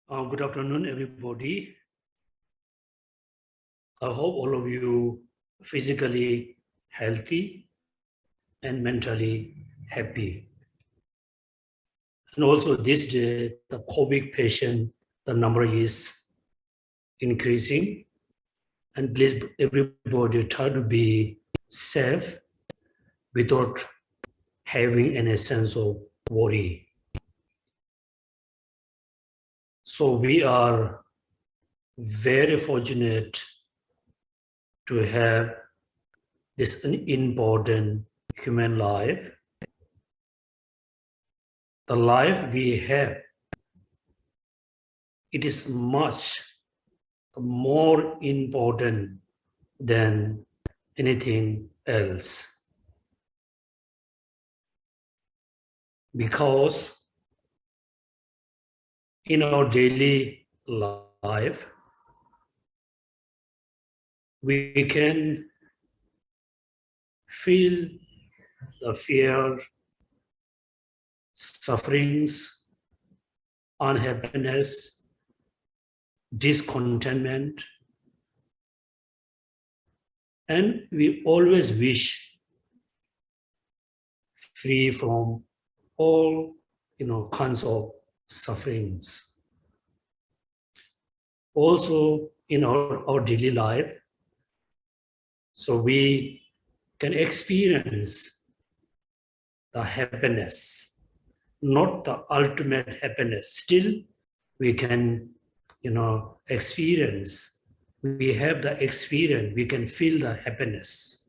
Good afternoon, everybody. I hope all of you physically healthy and mentally happy. And also this day, the COVID patient, the number is increasing. And please, everybody try to be safe without having any sense of worry. So we are very fortunate to have this important human life. The life we have, it is much more important than anything else. Because in our daily life, we can feel the fear, sufferings, unhappiness, discontentment, and we always wish free from all kinds of sufferings. Also in our daily life, so we can experience the happiness, not the ultimate happiness. Still, we can, experience. We have the experience. We can feel the happiness.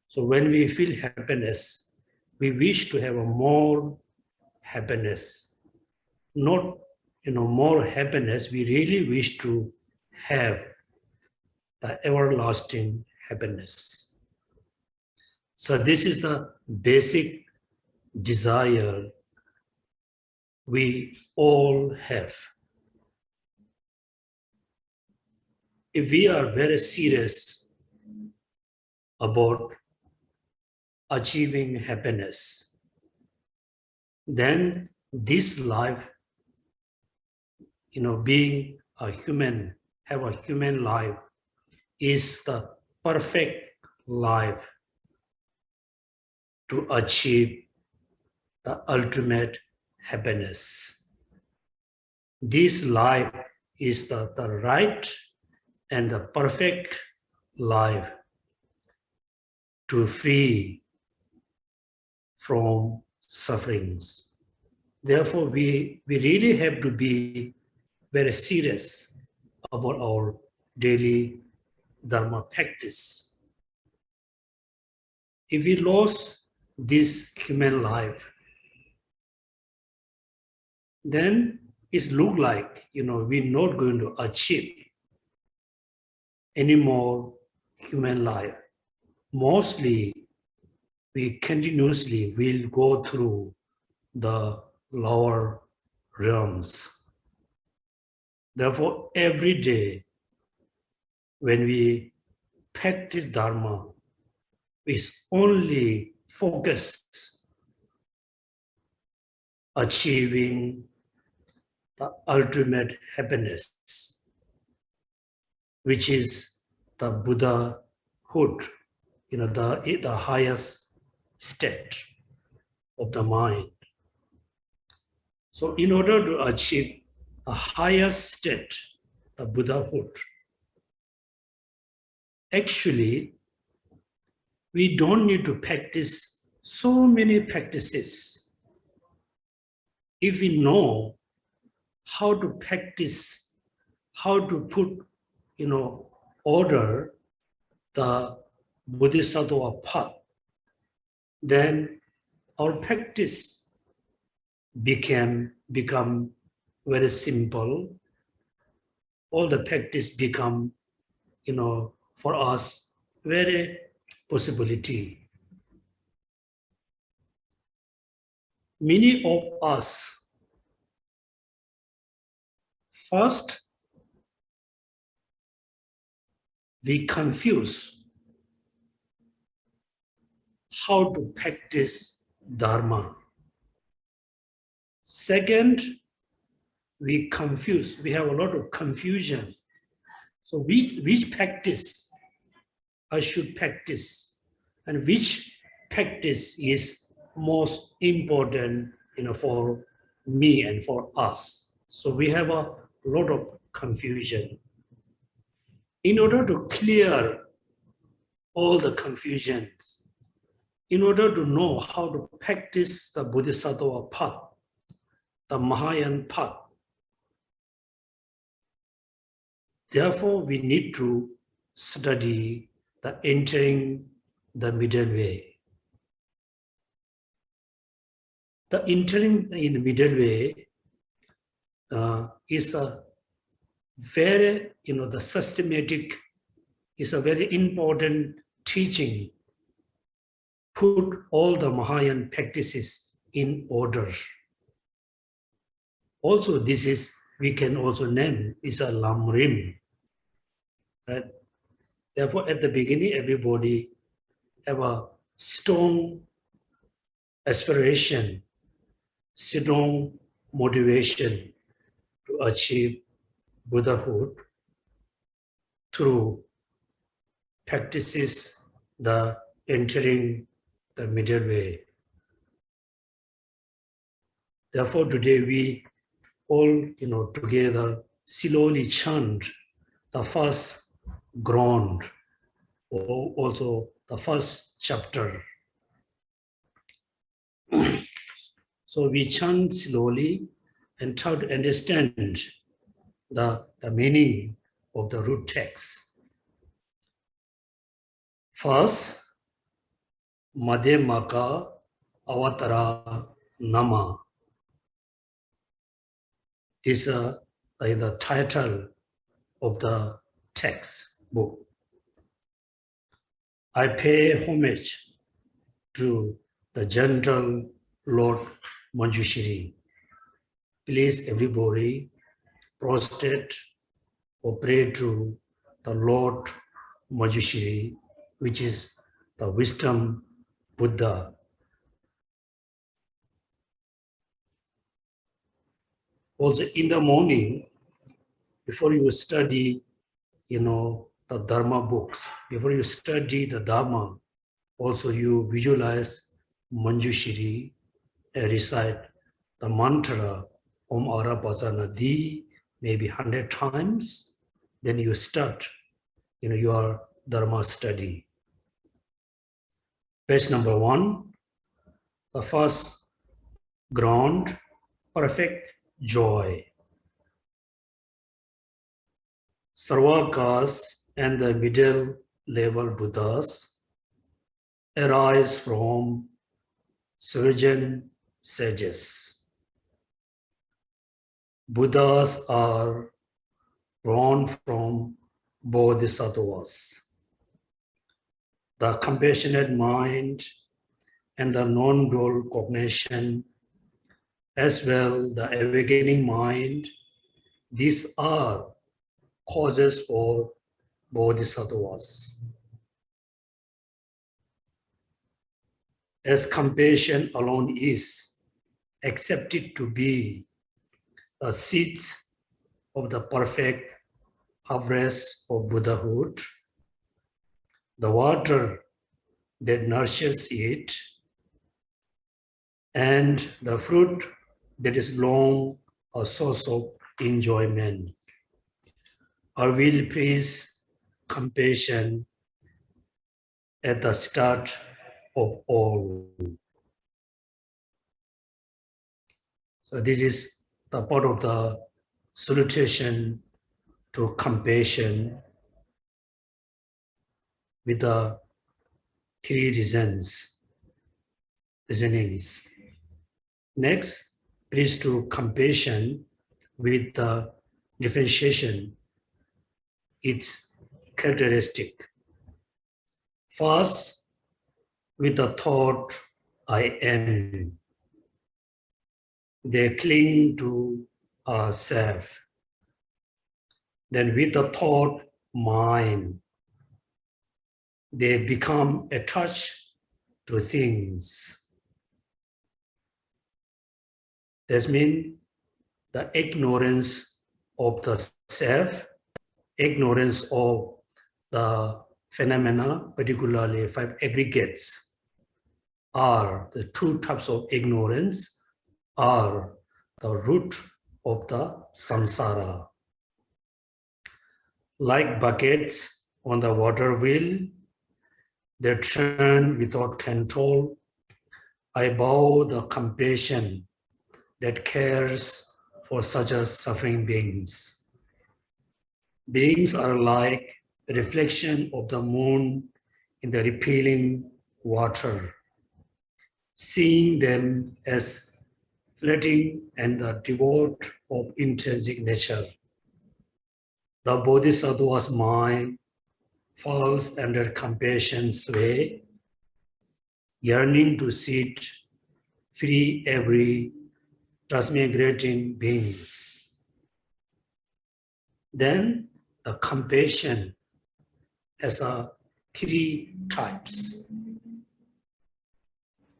So when we feel happiness, we wish to have a more happiness. Not, more happiness. We really wish to have the everlasting happiness. So this is the basic desire we all have. If we are very serious about achieving happiness, then this life, being a human, have a human life, is the perfect life to achieve the ultimate happiness. This life is the right and the perfect life to free from sufferings. Therefore, we really have to be very serious about our daily Dharma practice. If we lose this human life, then it looks like we're not going to achieve any more human life. Mostly, we continuously will go through the lower realms. Therefore, every day when we practice Dharma, we only focus achieving the ultimate happiness, which is the Buddhahood, the highest state of the mind. So in order to achieve the highest state, the Buddhahood, actually, we don't need to practice so many practices. If we know how to practice, how to put, order the Bodhisattva path, then our practice become very simple. All the practice become, for us, very possibility. Many of us, first, we confuse how to practice Dharma. Second, we confuse, we have a lot of confusion. So which practice I should practice, and which practice is most important, for me and for us. So we have a lot of confusion. In order to clear all the confusions, in order to know how to practice the Bodhisattva path, the Mahayana path, therefore we need to study the entering the middle way. The entering in the middle way is a very, the systematic, is a very important teaching. Put all the Mahayana practices in order. Also, this is, we can also name, is a Lamrim. Right? Therefore, at the beginning, everybody have a strong aspiration, strong motivation to achieve Buddhahood through practices the entering the middle way. Therefore, today we all, together slowly chant the first ground, or also the first chapter. So we chant slowly and try to understand the meaning of the root text. First, Madhyamaka Avatara Nama. This is the title of the text book. I pay homage to the gentle Lord Manjushri. Please, everybody, prostrate or pray to the Lord Manjushri, which is the wisdom Buddha. Also, in the morning, before you study, the Dharma books, before you study the Dharma, also you visualize Manjushri and recite the mantra Om Arabhasana Di, maybe 100 times. Then you start, your Dharma study. Page number 1, the first ground, perfect joy. Sarvakas and the middle level Buddhas arise from Surgeon sages. Buddhas are born from Bodhisattvas. The compassionate mind and the non-dual cognition, as well the awakening mind, these are causes for Bodhisattvas. As compassion alone is accepted to be a seat of the perfect harvest of Buddhahood, the water that nourishes it, and the fruit that is long a source of enjoyment. I will praise compassion at the start of all. So this is the part of the salutation to compassion with the 3 reasonings. Next, praise to compassion with the differentiation, its characteristic. First, with the thought, I am. They cling to ourself. Then with the thought, mine, they become attached to things. That means the ignorance of the self, ignorance of the phenomena, particularly five aggregates, are the two types of ignorance, are the root of the samsara. Like buckets on the water wheel, they turn without control. I bow the compassion that cares for such as suffering beings. Beings are like a reflection of the moon in the repelling water. Seeing them as floating and the devoid of intrinsic nature, the Bodhisattva's mind falls under compassion's sway, yearning to sit free every transmigrating beings. Then the compassion has three types.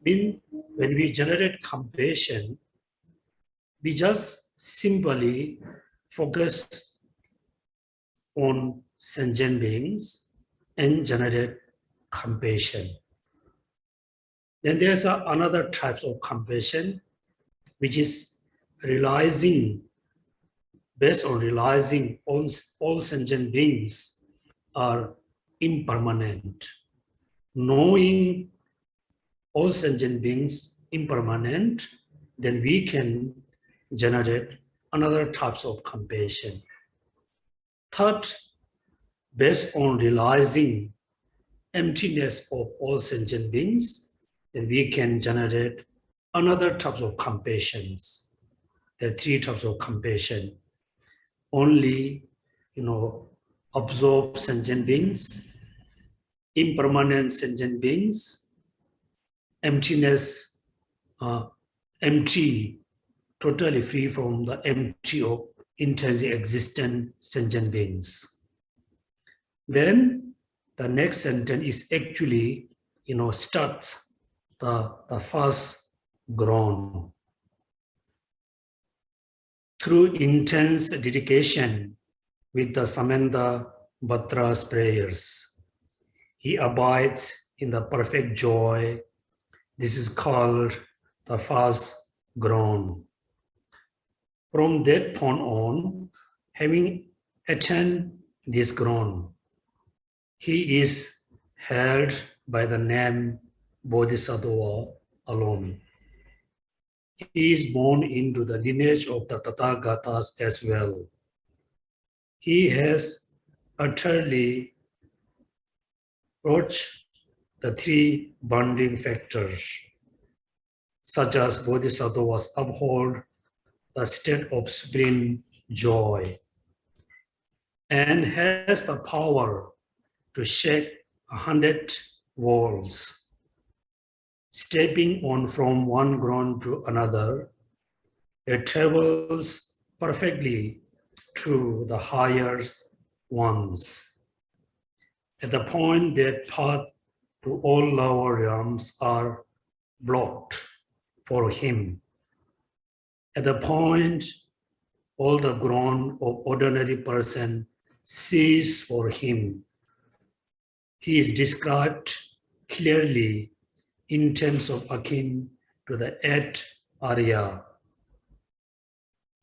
When we generate compassion, we just simply focus on sentient beings and generate compassion. Then there's another type of compassion, which is realizing, based on realizing all sentient beings are impermanent. Knowing all sentient beings impermanent, then we can generate another types of compassion. Third, based on realizing emptiness of all sentient beings, then we can generate another types of compassions. There are three types of compassion. Only, absorb sentient beings, impermanent sentient beings, emptiness, empty, totally free from the empty of intrinsic existent sentient beings. Then the next sentence is actually, starts the first groan. Through intense dedication with the Samantha Bhatra's prayers, he abides in the perfect joy. This is called the first groan. From that point on, having attained this groan, he is held by the name Bodhisattva alone. He is born into the lineage of the Tathagatas as well. He has utterly approached the three bonding factors, such as Bodhisattvas uphold the state of supreme joy and has the power to shake 100 walls. Stepping on from one ground to another, it travels perfectly to the higher ones. At the point that path to all lower realms are blocked for him. At the point all the ground of ordinary person cease for him. He is described clearly in terms of akin to the 8th Arya.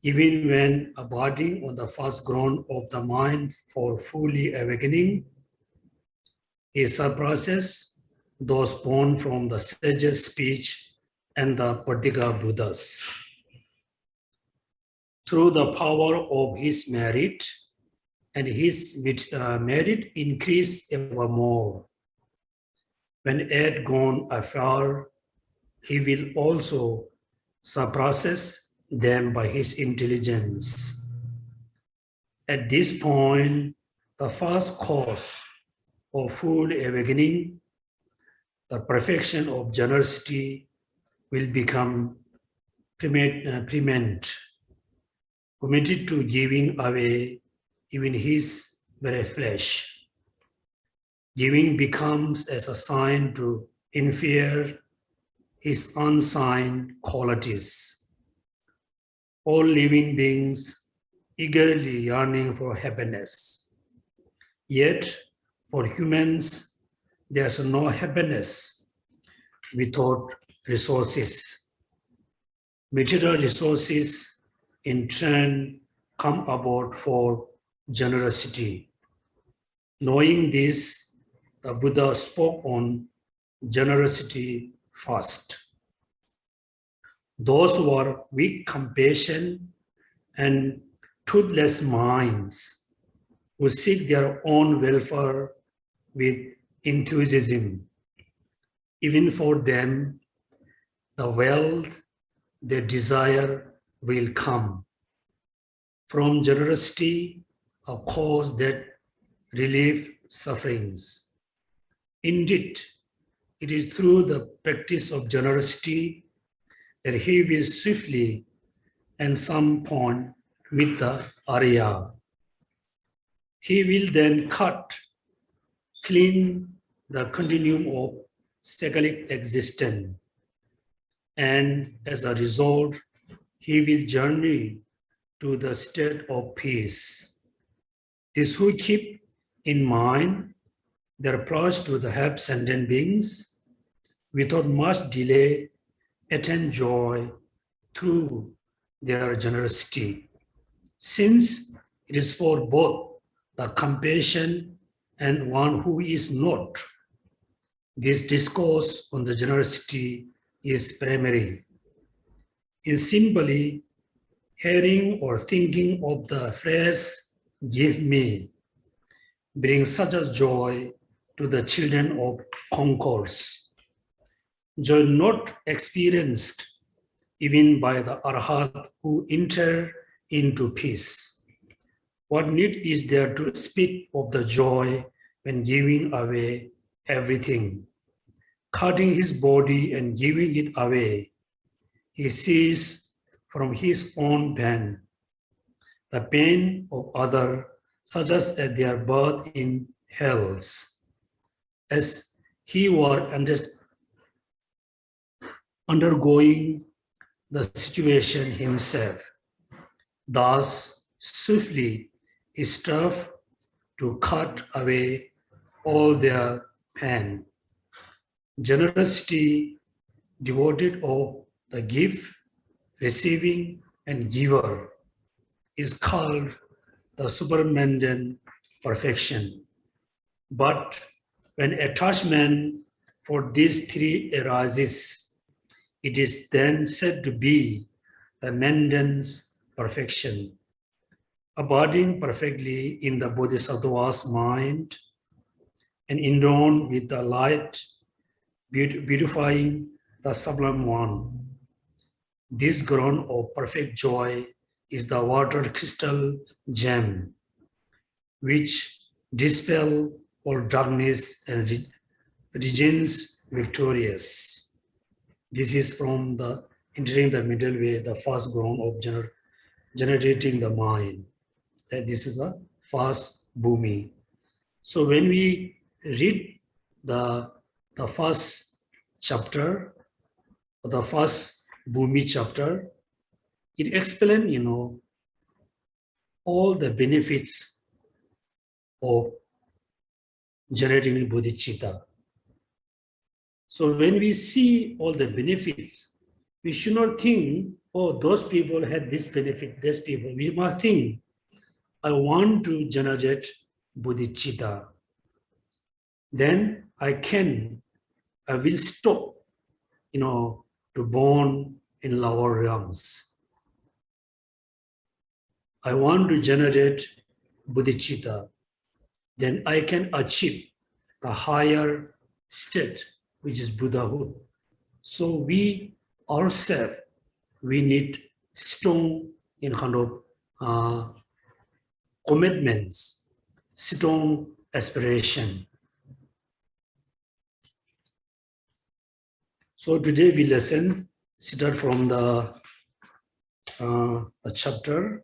Even when abiding on the first ground of the mind for fully awakening, he surpasses those born from the sage's speech and the Pratika Buddhas. Through the power of his merit, and his merit increase ever more. When 8 gone afar, he will also surpasses them by his intelligence. At this point, the first cause of full awakening, the perfection of generosity, will become preeminent, committed to giving away even his very flesh. Giving becomes as a sign to infer his unsigned qualities. all living beings eagerly yearning for happiness. Yet, for humans, there's no happiness without resources. Material resources, in turn, come about for generosity. Knowing this, the Buddha spoke on generosity first. Those who are weak compassion and toothless minds, who seek their own welfare with enthusiasm, even for them, the wealth they desire will come. From generosity, a cause that relieves sufferings. Indeed, it is through the practice of generosity that he will swiftly and some point meet the Arya. He will then cut clean the continuum of cyclic existence, and as a result, he will journey to the state of peace. These who keep in mind their approach to the help sentient beings without much delay attain joy through their generosity, since it is for both the compassion and one who is not. This discourse on the generosity is primary. In simply hearing or thinking of the phrase, "give me," brings such a joy to the children of concourse. Joy not experienced even by the Arhat who enter into peace. What need is there to speak of the joy when giving away everything? Cutting his body and giving it away, he sees from his own pain the pain of others, such as at their birth in hells, as he were undergoing the situation himself. Thus, swiftly he strove to cut away all their pain. Generosity, devoted of the gift, receiving, and giver, is called the supermundane perfection. But when attachment for these three arises, it is then said to be the mundane perfection, abiding perfectly in the Bodhisattva's mind and endowed with the light, beautifying the sublime one. This ground of perfect joy is the water crystal gem, which dispels all darkness and reigns victorious. This is from the entering the middle way, the first ground of generating the mind. This is a first bhumi. So when we read the first chapter, the first bhumi chapter, it explains, all the benefits of generating bodhicitta. So when we see all the benefits, we should not think, oh, those people had this benefit, these people. We must think, I want to generate bodhicitta. Then I will stop, to born in lower realms. I want to generate bodhicitta. Then I can achieve a higher state, which is Buddhahood. So we ourselves, we need strong commitments, strong aspiration. So today we listen, start from the chapter,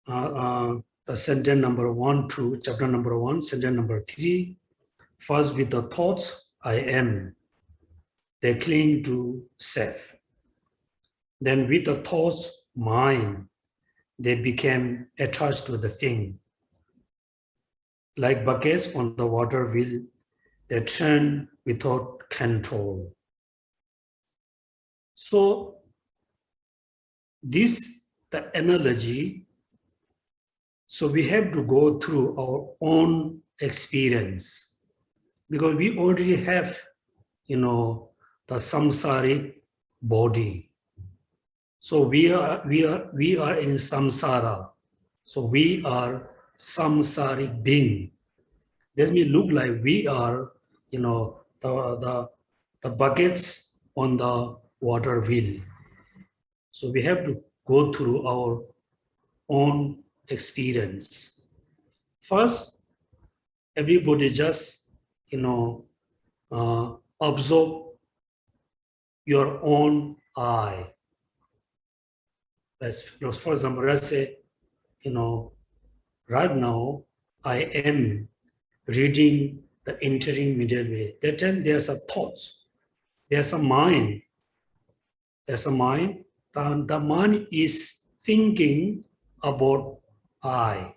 the sentence number 1 to chapter number 1, sentence number 3. First, with the thoughts, I am. They cling to self. Then with the thoughts, mind, they became attached to the thing. Like buckets on the water wheel, they turn without control. So this, the analogy, so we have to go through our own experience because we already have, the samsaric body. So we are in samsara. So we are samsaric being. Let me look like we are, the buckets on the water wheel. So we have to go through our own experience. First, everybody just, observe your own eye. For example, let's say, right now I am reading the entering middle way. That time there's a thoughts, there's a mind. There's a mind. The mind is thinking about I.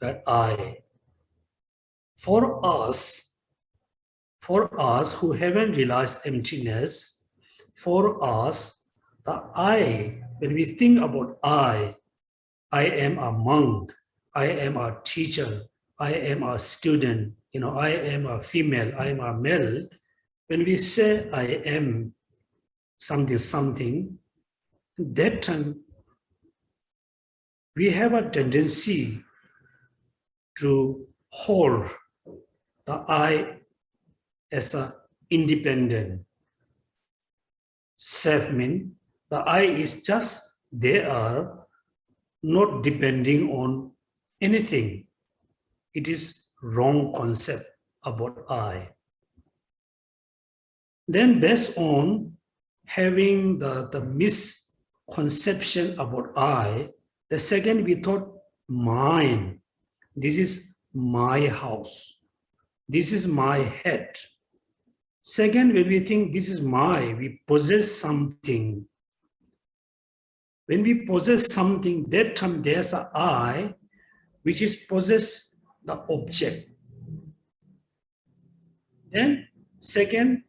That I. For us who haven't realized emptiness, for us, the I, when we think about I am a monk, I am a teacher, I am a student, I am a female, I am a male. When we say I am something, that time we have a tendency to hold the I as an independent self. Mean the I is just, they are not depending on anything. It is wrong concept about I. Then based on having the misconception about I, the second we thought mine. This is my house. This is my head. Second, when we think this is my, we possess something. When we possess something, that time there's an I, which is possess the object. Then second,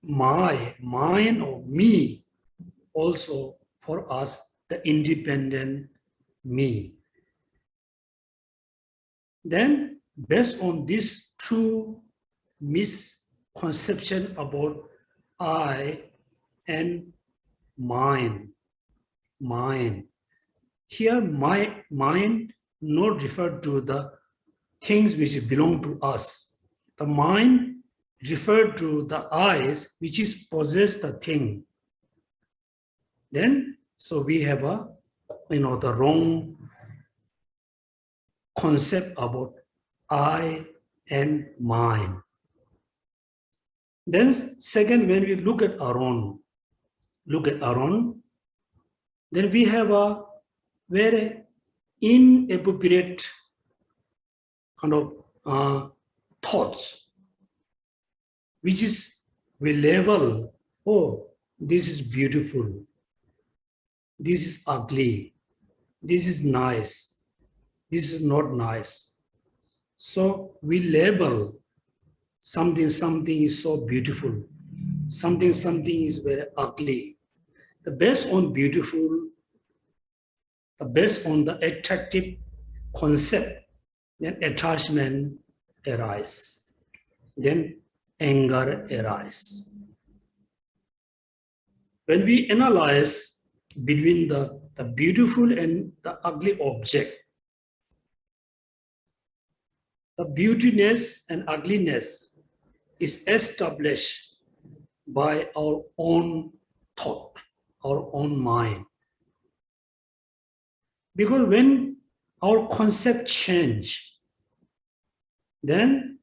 mine or me, also for us, the independent me. Then based on these two misconceptions about I and mine. Here mind not referred to the things which belong to us. The mind referred to the eyes which is possess the thing. Then so we have the wrong concept about I and mine. Then second, when we look at our own, then we have a very inappropriate kind of thoughts, which is we label, oh, this is beautiful, this is ugly, this is nice, this is not nice. So we label something is so beautiful, something is very ugly. The based on beautiful, the based on the attractive concept, then attachment arises, then anger arises. When we analyze between the beautiful and the ugly object, the beautiness and ugliness is established by our own thought, our own mind. Because when our concept change, then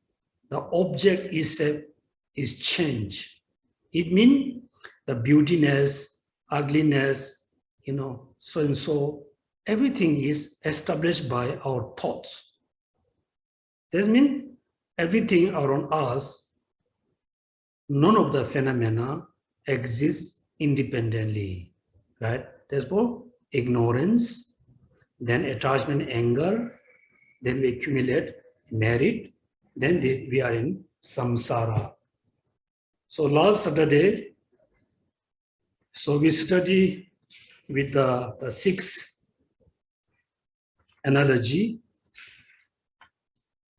the object is changed. It means the beautiness, ugliness, so and so, everything is established by our thoughts. That means everything around us, none of the phenomena exists independently, right? Therefore, ignorance, then attachment, anger, then we accumulate merit, then we are in samsara. So last Saturday, so we study with the sixth analogy,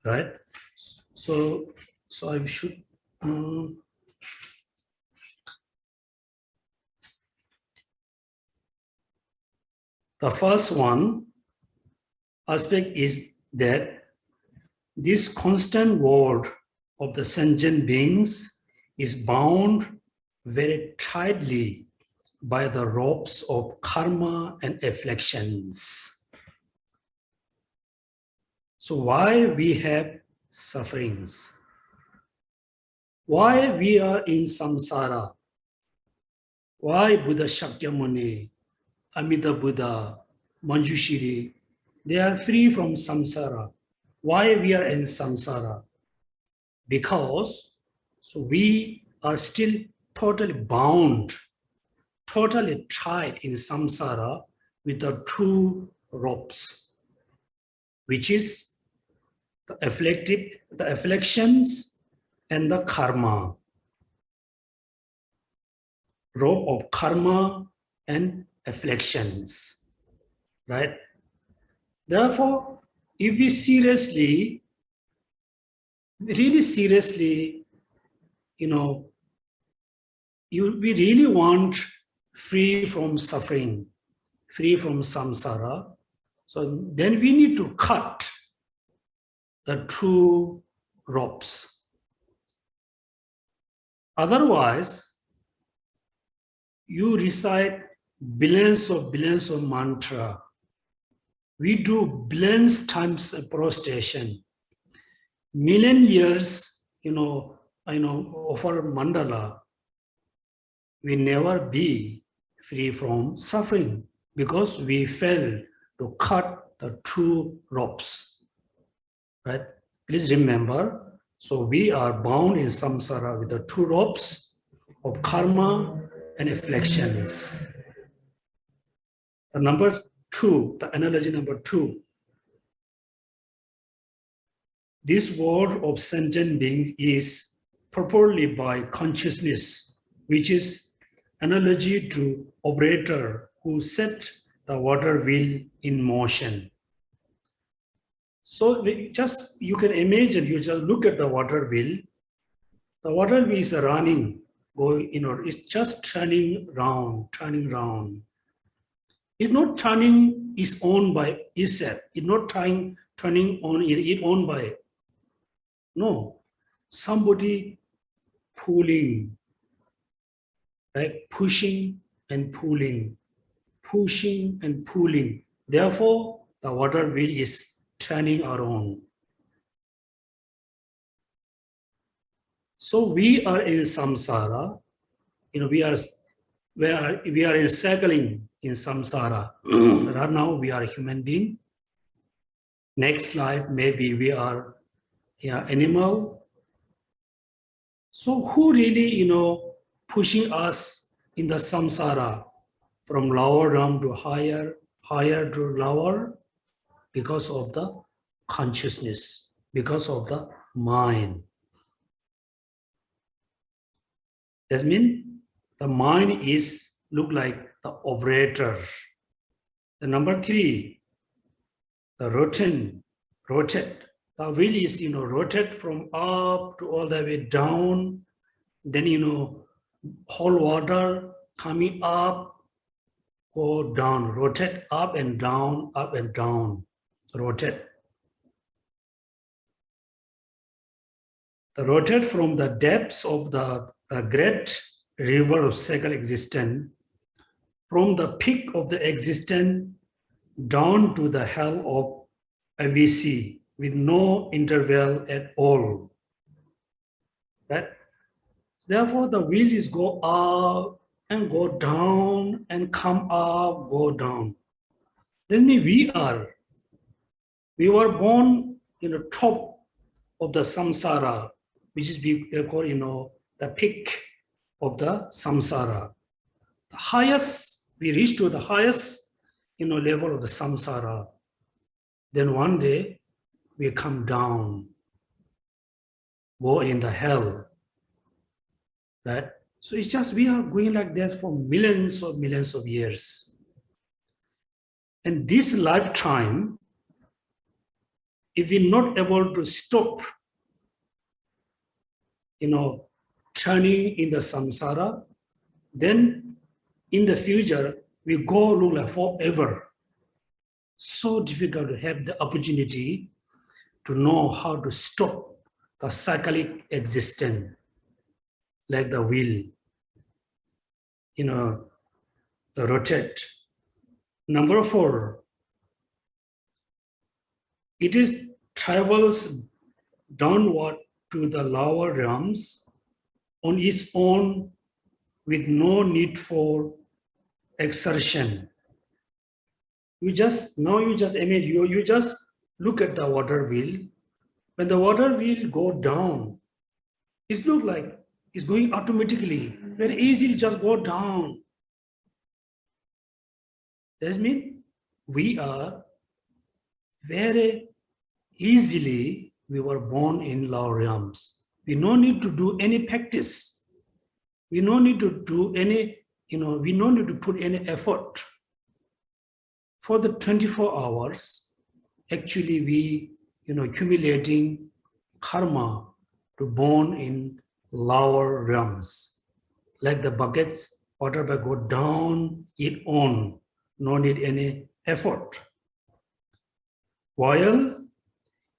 right? So I should. The first one aspect is that this constant world of the sentient beings is bound very tightly by the ropes of karma and afflictions. So why we have sufferings? Why we are in samsara? Why Buddha Shakyamuni, Amida Buddha, Manjushri, they are free from samsara. Why we are in samsara? Because so we are still totally bound, totally tied in samsara with the two ropes, which is the afflictions and the karma. Rope of karma and afflictions, right? Therefore, if we seriously, really seriously, we really want free from suffering, free from samsara, so then we need to cut the two ropes. Otherwise, you recite billions of mantra. We do billions times prostration. Million years, of our mandala, we never be free from suffering because we fail to cut the two ropes, right? Please remember, so we are bound in samsara with the two ropes of karma and afflictions. The number two, the analogy number two, this world of sentient being is properly by consciousness, which is analogy to operator who set the water wheel in motion. So you can imagine, you just look at the water wheel. The water wheel is running, it's just turning round. It's not turning its own by itself. It's not turning on its own by. No, somebody pulling, right? Pushing and pulling. Therefore, the water wheel is turning around. So we are in samsara. We are in cycling in samsara. Right now we are a human being. Next life maybe we are animal. So who really pushing us in the samsara from lower down to higher to lower? Because of the consciousness, because of the mind. That means the mind is look like the operator. The number three, the rotate. The wheel is rotate from up to all the way down. Then whole water coming up, go down, rotate up and down, rotate. The rotate from the depths of the great river of cycle existence, from the peak of the existence down to the hell of AVC with no interval at all. Right? Therefore, the wheel is go up and go down and come up, go down. Then we were born in the top of the samsara, which is they call the peak of the samsara. the highest, we reach to the highest, level of the samsara. Then one day we come down, go in the hell, right? So it's just, we are going like that for millions of years. And this lifetime, if we're not able to stop, turning in the samsara, then in the future, we go look like forever. So difficult to have the opportunity to know how to stop the cyclic existence, like the wheel, the rotate. Number 4, it is travels downward to the lower realms on its own with no need for exertion. You just look at the water wheel. When the water wheel go down, it looks like it's going automatically, very easily just go down. That means we are very easily, we were born in lower realms. We no need to do any practice. We no need to do any, we no need to put any effort. For the 24 hours, actually we, accumulating karma to born in lower realms. Like the buckets, water by go down, it on, no need any effort. While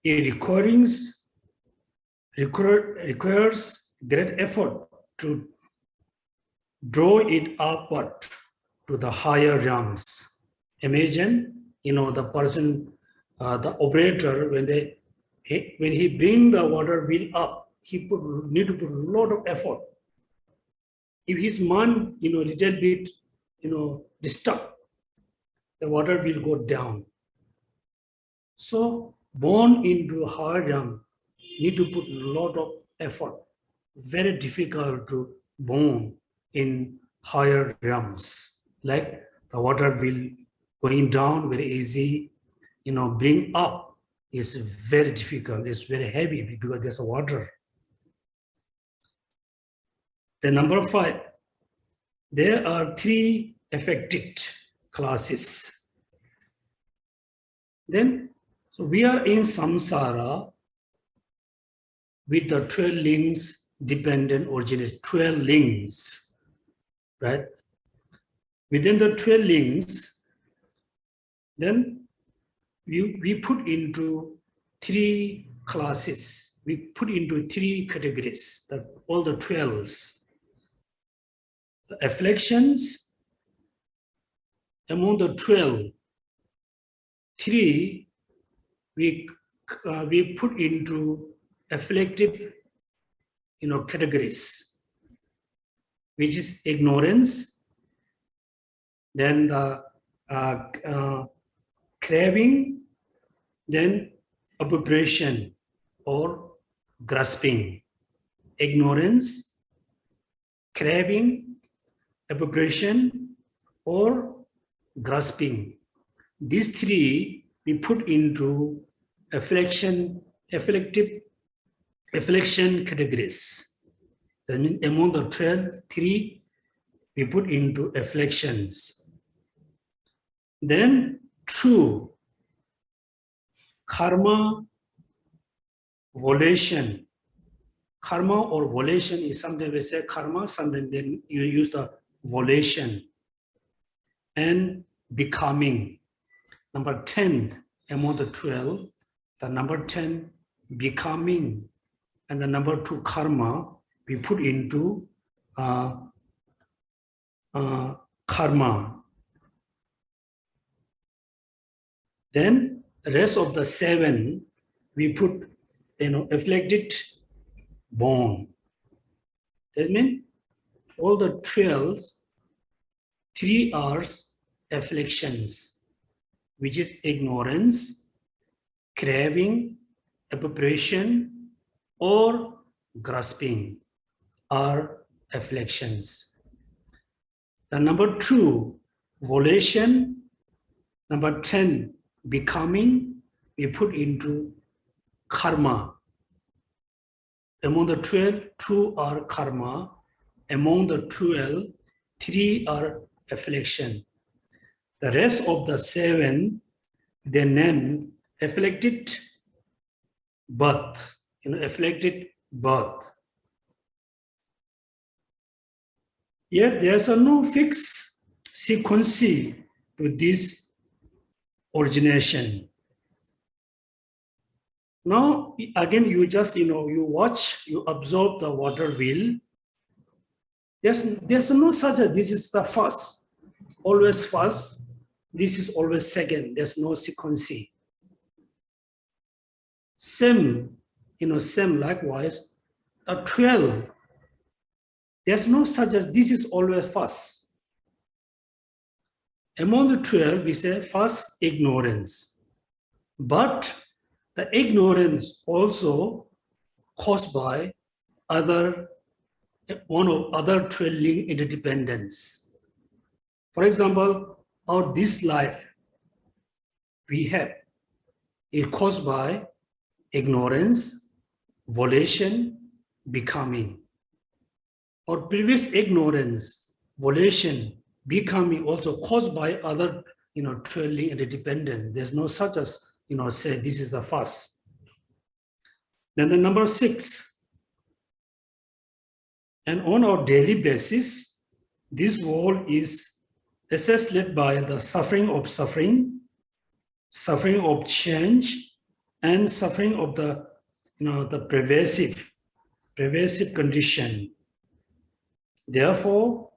it requires great effort to draw it upward to the higher realms. Imagine, the person, the operator, when he bring the water wheel up, he need to put a lot of effort. If his mind, little bit, disturbed, the water will go down. So born into a higher realm, need to put a lot of effort. Very difficult to born in higher realms. Like the water will going down very easy, bring up is very difficult. It's very heavy because there's water. The number 5, there are 3 affected classes. Then, so we are in samsara with the 12 links dependent origination, 12 links, right? Within the 12 links, then we put into 3 classes. We put into 3 categories, all the 12s. The afflictions, among the 12, 3 we put into afflictive, categories, which is ignorance, then the craving, then appropriation or grasping. Ignorance, craving, appropriation or grasping. These 3 we put into affliction categories. That means among the 12, 3 we put into afflictions. Then 2, karma, volition. Karma or volition is sometimes we say karma, sometimes then you use the volition. And becoming. Number 10 among the 12, the number 10 becoming, and the number 2 karma we put into karma. Then the rest of the 7 we put afflicted, born. That means all the 12, 3 are afflictions, which is ignorance, craving, appropriation, or grasping are afflictions. The number 2, volition. Number 10, becoming. We put into karma. Among the 12, 2 are karma. Among the 12, 3 are affliction. The rest of the 7, they name afflicted birth. Afflicted birth. Yet there is no fixed sequence to this origination. Now, again, you just, you watch, you observe the water wheel. There's no such a, this is the first, always first, this is always second, there's no sequence. Same, same likewise, the 12, there's no such a, this is always first. Among the 12, we say first ignorance. But the ignorance also caused by other 12 link interdependence. For example, our this life we have is caused by ignorance, volition, becoming. Our previous ignorance, volition, becoming also caused by other 12 link interdependence. There's no such as say this is the first. Then the number 6. And on our daily basis, this world is assessed by the suffering of suffering, suffering of change, and suffering of the the pervasive condition. Therefore,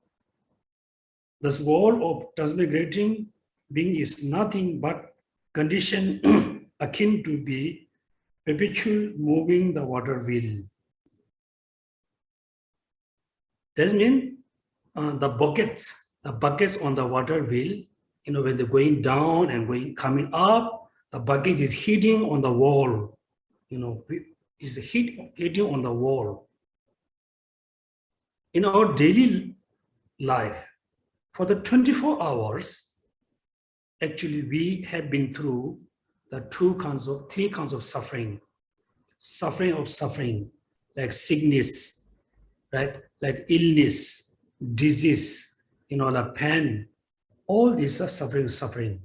this world of transmigrating being is nothing but condition akin to be perpetual moving the water wheel. That means the buckets on the water wheel, when they're going down and coming up, the bucket is hitting on the wall, is hitting on the wall. In our daily life, for the 24 hours, actually, we have been through the 3 kinds of suffering. Suffering, like sickness, right? Like illness, disease, the pain. All these are suffering.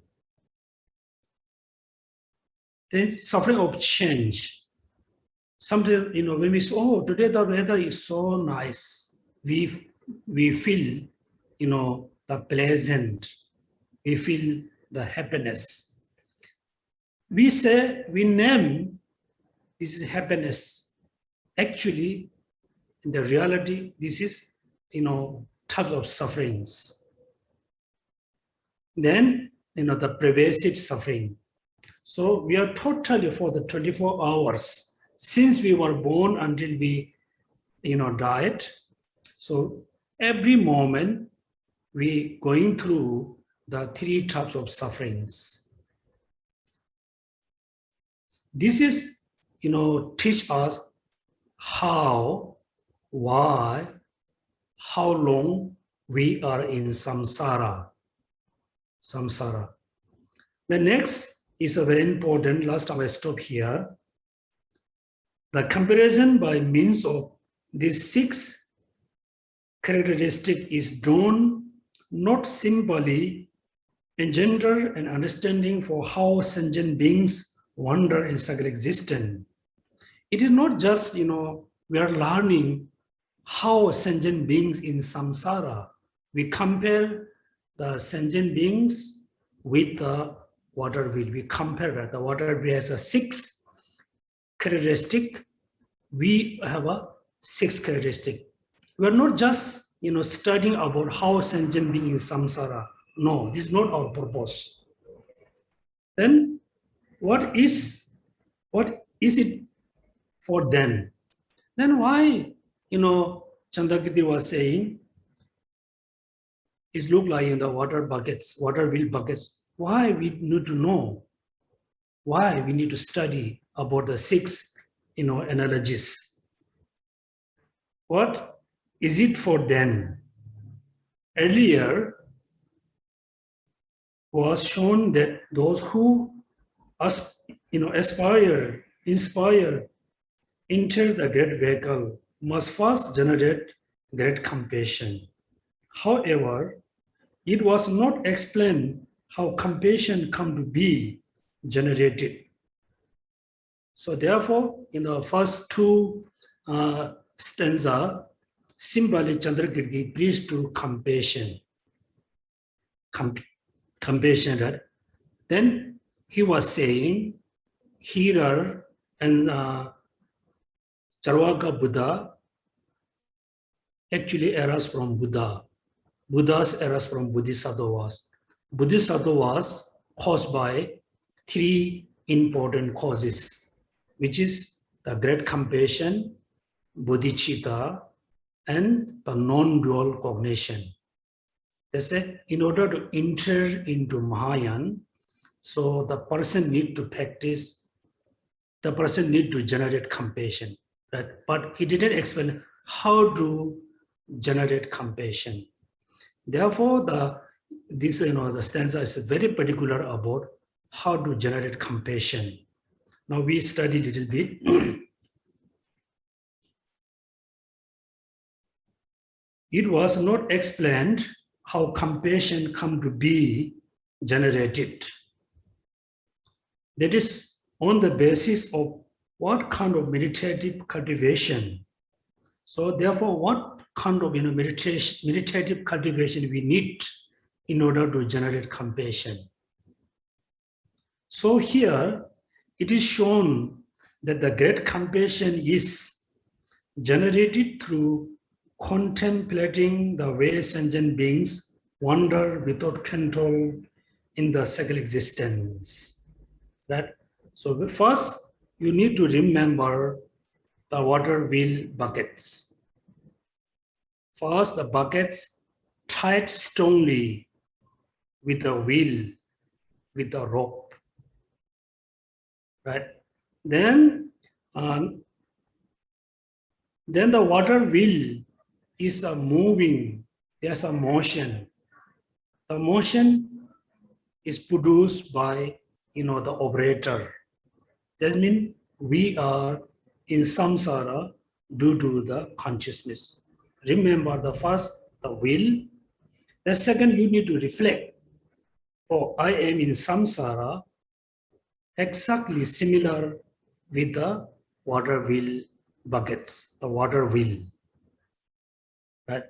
Then suffering of change. Sometimes, when we say, oh, today the weather is so nice, we feel, the pleasant, we feel the happiness. We name this is happiness. Actually, in the reality, this is, types of sufferings. Then, the pervasive suffering. So we are totally for the 24 hours, since we were born until we, died. So every moment we going through the 3 types of sufferings. This is, teach us how, why, how long we are in samsara. The next is a very important, last time I stop here. The comparison by means of these 6 characteristics is drawn not simply engender an understanding for how sentient beings wander in cyclic existence. It is not just, we are learning how sentient beings in samsara. We compare the sentient beings with the water wheel. We compare that. The water wheel has a 6 characteristic. We have a 6 characteristic. We are not just, studying about how sentient being in samsara. No, this is not our purpose. Then, what is it for them? Then why, Chandrakirti was saying, it look like in the water wheel buckets. Why we need to know? Why we need to study about the 6, analogies? What is it for them? earlier was shown that those who inspire, enter the great vehicle must first generate great compassion. However, it was not explained how compassion come to be generated. So therefore, in the first two stanza, simply Chandrakirti preached to compassion. Compassion, right? Then he was saying, hearer and Charvaka Buddha actually errors from Buddha. Buddha's errors from Bodhisattvas. Bodhisattvas caused by three important causes, which is the great compassion, bodhicitta, and the non-dual cognition. They say, in order to enter into Mahayana, so the person need to practice, the person need to generate compassion, right? But he didn't explain how to generate compassion. Therefore, the stanza is very particular about how to generate compassion. Now we study a little bit. It was not explained how compassion come to be generated. That is on the basis of what kind of meditative cultivation. So therefore, what kind of meditative cultivation we need in order to generate compassion. So here it is shown that the great compassion is generated through contemplating the way sentient beings wander without control in the cyclic existence. Right? So first, you need to remember the water wheel buckets. First, the buckets tied strongly with the wheel, with the rope. Right? Then the water wheel is a moving, there's a motion. The motion is produced by the operator. That means we are in samsara due to the consciousness. Remember the first, the will. The second, you need to reflect. Oh, I am in samsara, exactly similar with the water wheel buckets, the water wheel. Right?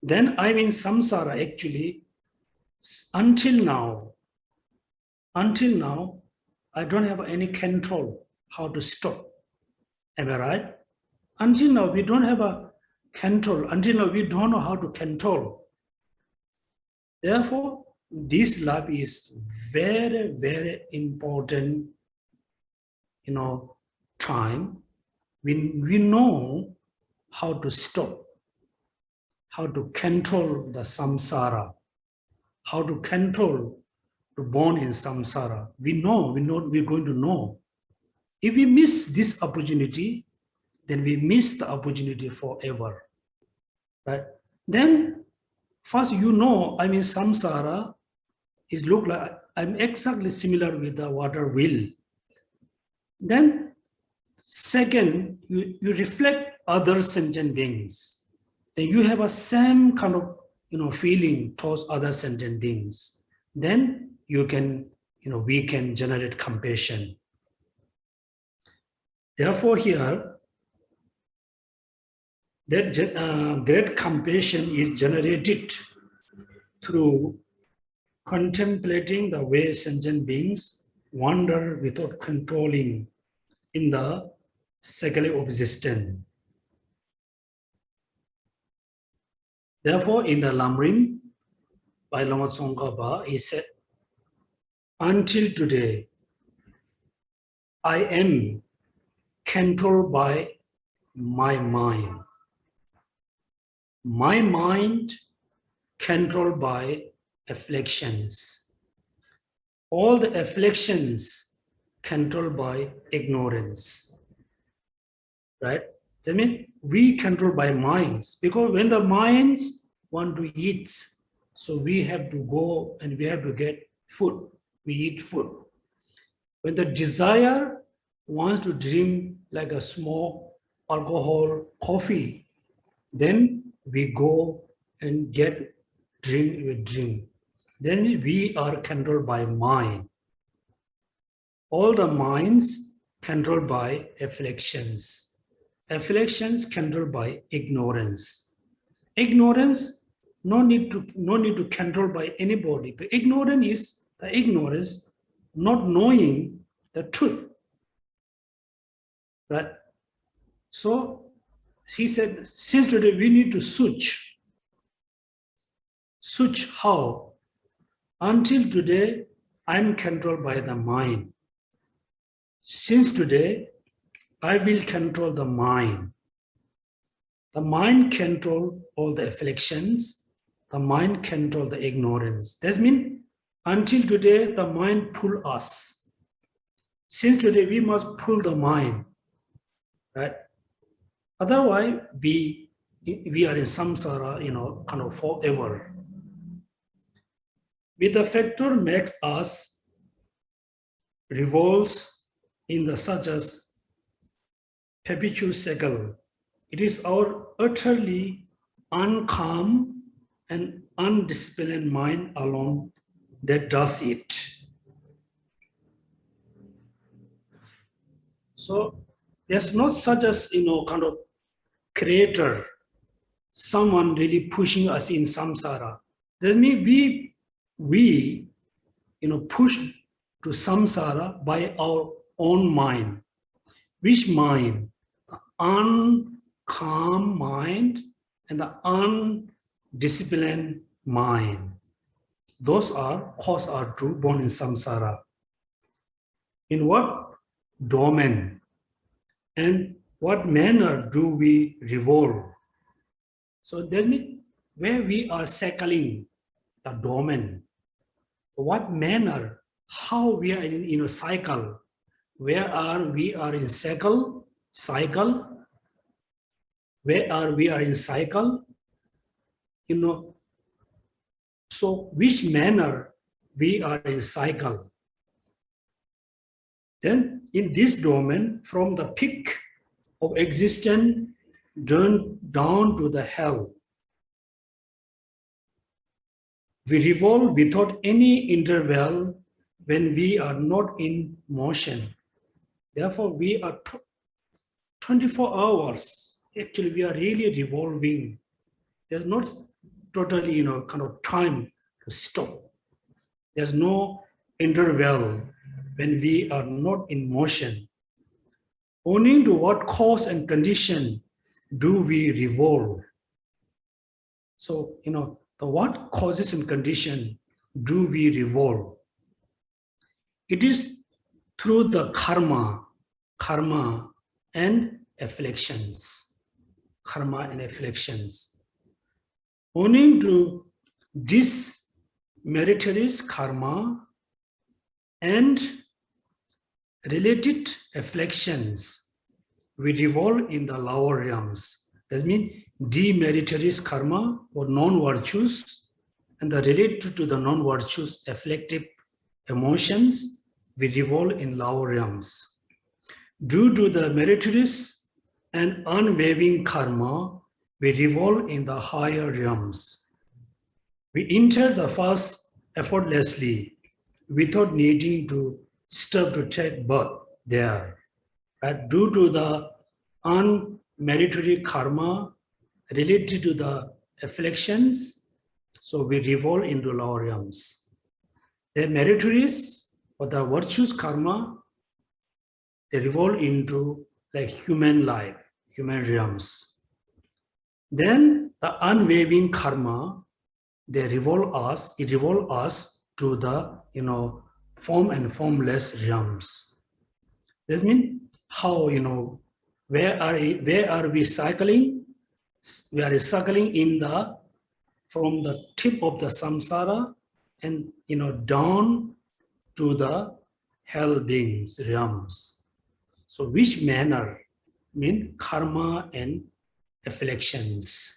Then I'm in samsara actually until now, I don't have any control how to stop. Am I right? Until now, we don't have a control. Until now, we don't know how to control. Therefore, this love is very, very important, time. We know how to stop, how to control the samsara, how to control to born in samsara. We know, we're going to know. If we miss this opportunity, then we miss the opportunity forever, right? Then first, I'm in samsara, it look like I'm exactly similar with the water wheel. Then second, you reflect other sentient beings. Then you have a same kind of feeling towards other sentient beings. Then you can, we can generate compassion. Therefore here, that great compassion is generated through contemplating the way sentient beings wander without controlling in the cycle of existence. Therefore, in the Lamrim, by Lama Tsongkhapa, he said, until today, I am controlled by my mind. My mind controlled by afflictions. All the afflictions controlled by ignorance. Right? That means we control by minds, because when the minds want to eat, so we have to go and we have to get food. We eat food. When the desire wants to drink like a smoke, alcohol, coffee, then we go and get drink, we drink. Then we are controlled by mind. All the minds controlled by afflictions. Afflictions controlled by ignorance. Ignorance, no need to control by anybody. But ignorance is the ignorance, not knowing the truth. Right? So he said, since today we need to switch. Switch how? Until today, I'm controlled by the mind. Since today, I will control the mind. The mind control all the afflictions. The mind control the ignorance. That means until today, the mind pull us. Since today, we must pull the mind. Right? Otherwise, we are in samsara, kind of forever. With the factor makes us revolves in the such as perpetual cycle. It is our utterly uncalm and undisciplined mind alone that does it. So there's not such as, kind of creator, someone really pushing us in samsara. That means we push to samsara by our own mind. Which mind? The uncalm mind and the undisciplined mind. Those are cause are to born in samsara. In what domain and what manner do we revolve? So that means where we are cycling the domain, what manner, how we are in a cycle, where are we are in cycle, where are we are in cycle, so which manner we are in cycle. Then in this domain, from the peak of existence down to the hell, we revolve without any interval when we are not in motion. Therefore, we are 24 hours. Actually, we are really revolving. There's not totally, kind of time to stop. There's no interval when we are not in motion. Owing to what cause and condition do we revolve? So, the what causes and condition do we revolve? It is through the karma and afflictions. Karma and afflictions. Owing to this meritorious karma and related afflictions, we revolve in the lower realms. That means demeritorious karma or non-virtues and the related to the non-virtues afflictive emotions, we revolve in lower realms. Due to the meritorious and unwavering karma, we revolve in the higher realms. We enter the first effortlessly without needing to stop to take birth there. But due to the unmeritorious karma related to the afflictions, so we revolve into lower realms. The meritorious or the virtuous karma, they revolve into like human life, human realms. Then the unwavering karma, it revolve us to the form and formless realms. That means how where are we cycling? We are cycling from the tip of the samsara and down to the hell beings realms. So which manner mean karma and afflictions.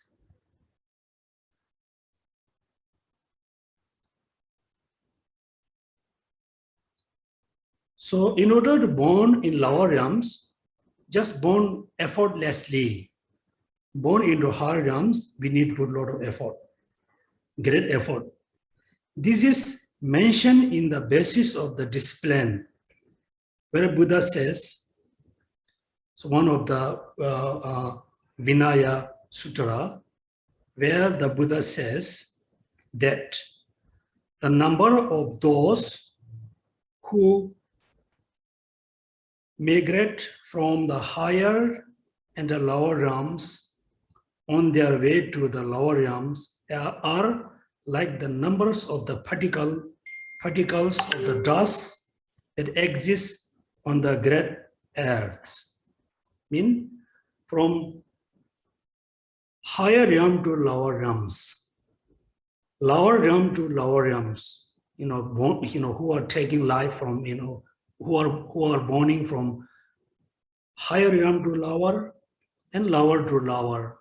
So in order to born in lower realms, just born effortlessly. Born into higher realms, we need to put a lot of effort, great effort. This is mentioned in the basis of the discipline, where Buddha says, so one of the Vinaya Sutra, where the Buddha says that the number of those who migrate from the higher and the lower realms on their way to the lower realms are like the numbers of the particles of the dust that exist on the great earth. Mean from higher realm to lower realms, lower realm to lower realms, who are taking life from, who are borning from higher realm to lower and lower to lower.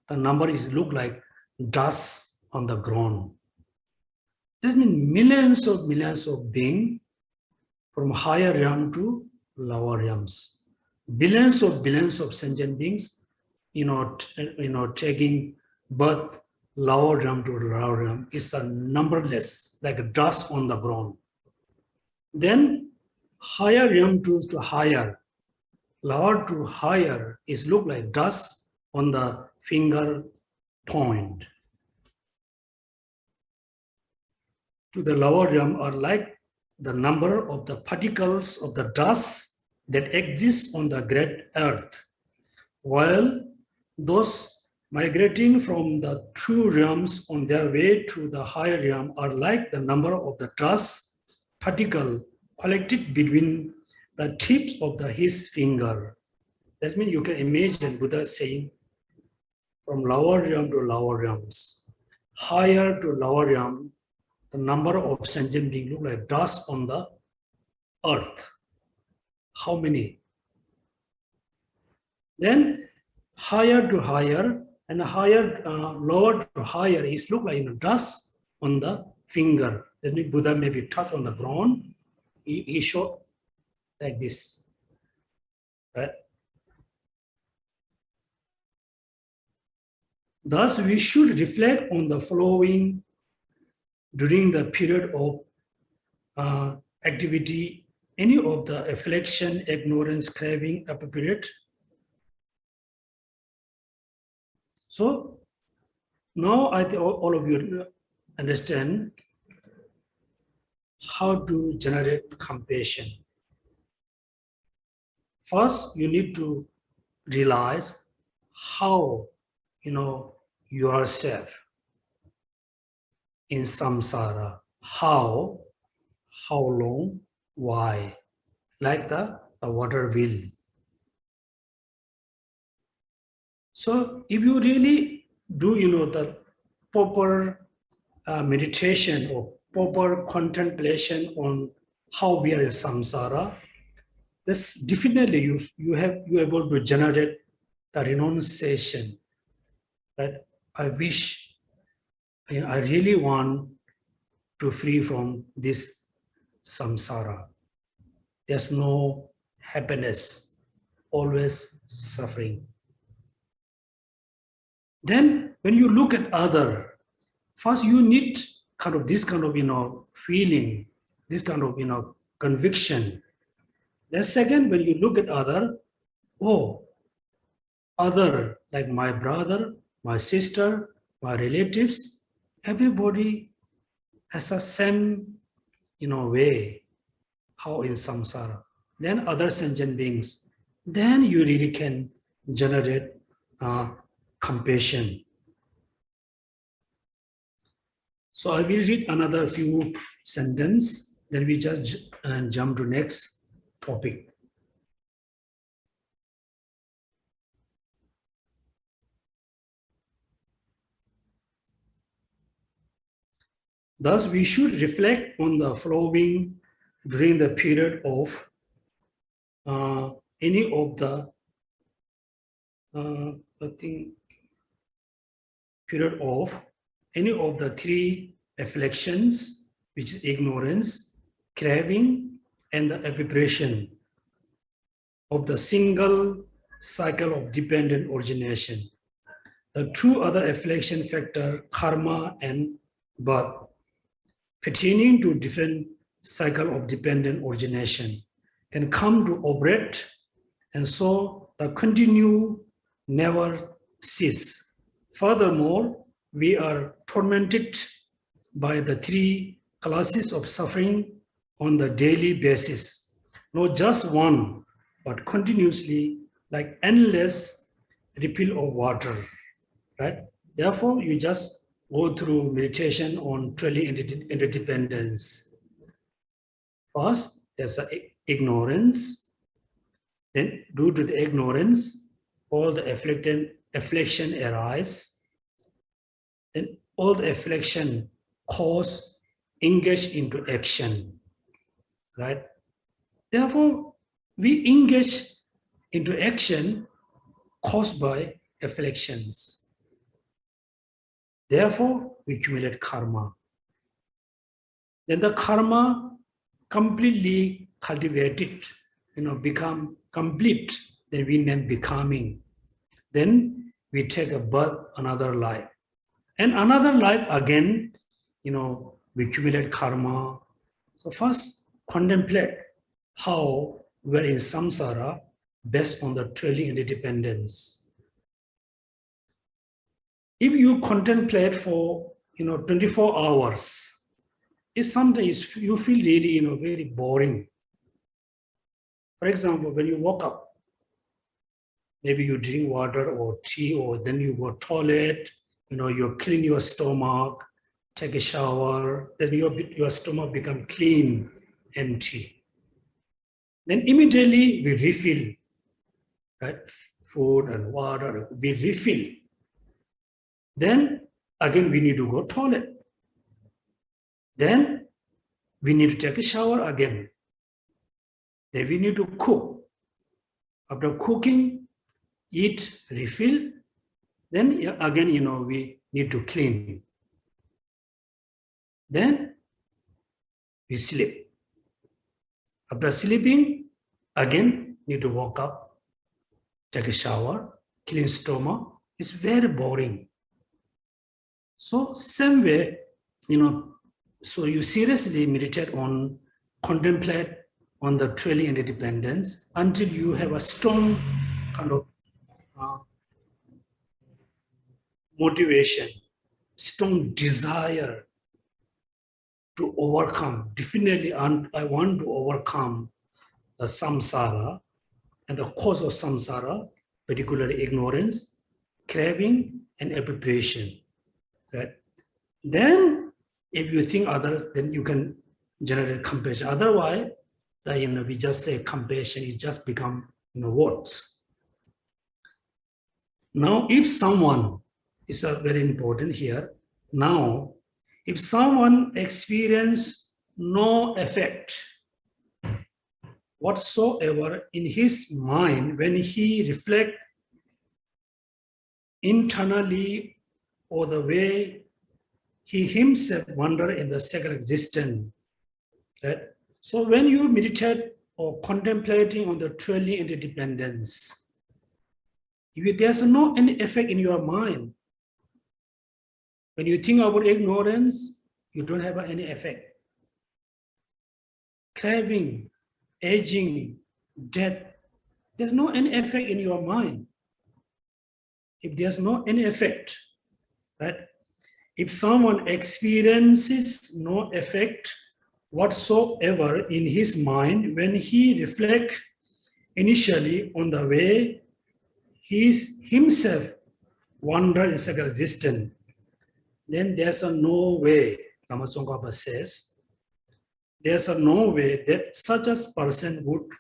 The number is look like dust on the ground. This means millions of beings from higher realm to lower realms. Billions of sentient beings, taking birth lower realm to lower realm is a numberless, like a dust on the ground. Then higher realm to higher, lower to higher is look like dust on the finger point. To the lower realm are like the number of the particles of the dust that exist on the great earth, while those migrating from the true realms on their way to the higher realm are like the number of the dust particle collected between the tips of his finger. That means you can imagine Buddha saying from lower realm to lower realms, higher to lower realm, the number of sentient beings look like dust on the earth. How many? Then higher to higher and higher, lower to higher is look like dust on the finger. That means Buddha may be touched on the ground. He showed like this, right? Thus, we should reflect on the following during the period of activity, any of the affliction, ignorance, craving, appropriate. So now I think all of you understand how to generate compassion. First, you need to realize how, yourself in samsara, how long, why, like the water wheel. So if you really do, the proper meditation or proper contemplation on how we are in samsara, this definitely you're able to generate the renunciation that I really want to free from this samsara. There's no happiness, always suffering. Then when you look at other, first you need this kind of feeling, this kind of conviction. Then second, when you look at other, other like my brother, my sister, my relatives, everybody has a same way, how in samsara. Then other sentient beings, then you really can generate compassion. So I will read another few sentences, then we just jump to next topic. Thus, we should reflect on the following during the period of any of the I think, period of any of the three afflictions, which is ignorance, craving, and the aberration of the single cycle of dependent origination. The two other affliction factor, karma and birth, pertaining to different cycle of dependent origination, can come to operate, and so the continue never cease. Furthermore, we are tormented by the three classes of suffering on the daily basis, not just one, but continuously, like endless refill of water, right? Therefore, you just go through meditation on 12 interdependence. First, there's ignorance. Then, due to the ignorance, all the affliction arise. Then, all the affliction cause engage into action, right? Therefore, we engage into action caused by afflictions. Therefore, we accumulate karma. Then the karma completely cultivated, become complete, then we name becoming. Then we take a birth, another life. And another life again, we accumulate karma. So first, contemplate how we're in samsara based on the 12 interdependence. If you contemplate for 24 hours, sometimes you feel really very boring. For example, when you wake up, maybe you drink water or tea, or then you go toilet, you clean your stomach, take a shower, then your stomach become clean, empty. Then immediately we refill, right? Food and water, we refill. Then again we need to go toilet. Then we need to take a shower again. Then we need to cook. After cooking, eat, refill. Then again, we need to clean. Then we sleep. After sleeping, again need to wake up, take a shower, clean stomach. It's very boring. So same way, so you seriously meditate on, contemplate on the 12 interdependence until you have a strong kind of motivation, strong desire to overcome. Definitely, I want to overcome the samsara and the cause of samsara, particularly ignorance, craving, and aberration. Right? Then, if you think others, then you can generate compassion. Otherwise, we just say compassion, it just become words. Now, if someone is very important here. Now, if someone experience no effect whatsoever in his mind when he reflect internally, or the way he himself wander in the second existence, right? So when you meditate or contemplating on the 12 interdependence, if there's no any effect in your mind, when you think about ignorance, you don't have any effect. Craving, aging, death, there's no any effect in your mind. If there's no any effect, right? If someone experiences no effect whatsoever in his mind when he reflects initially on the way he himself wandered in second existence, then there's no way, Lama Tsongkhapa says, there's no way that such a person would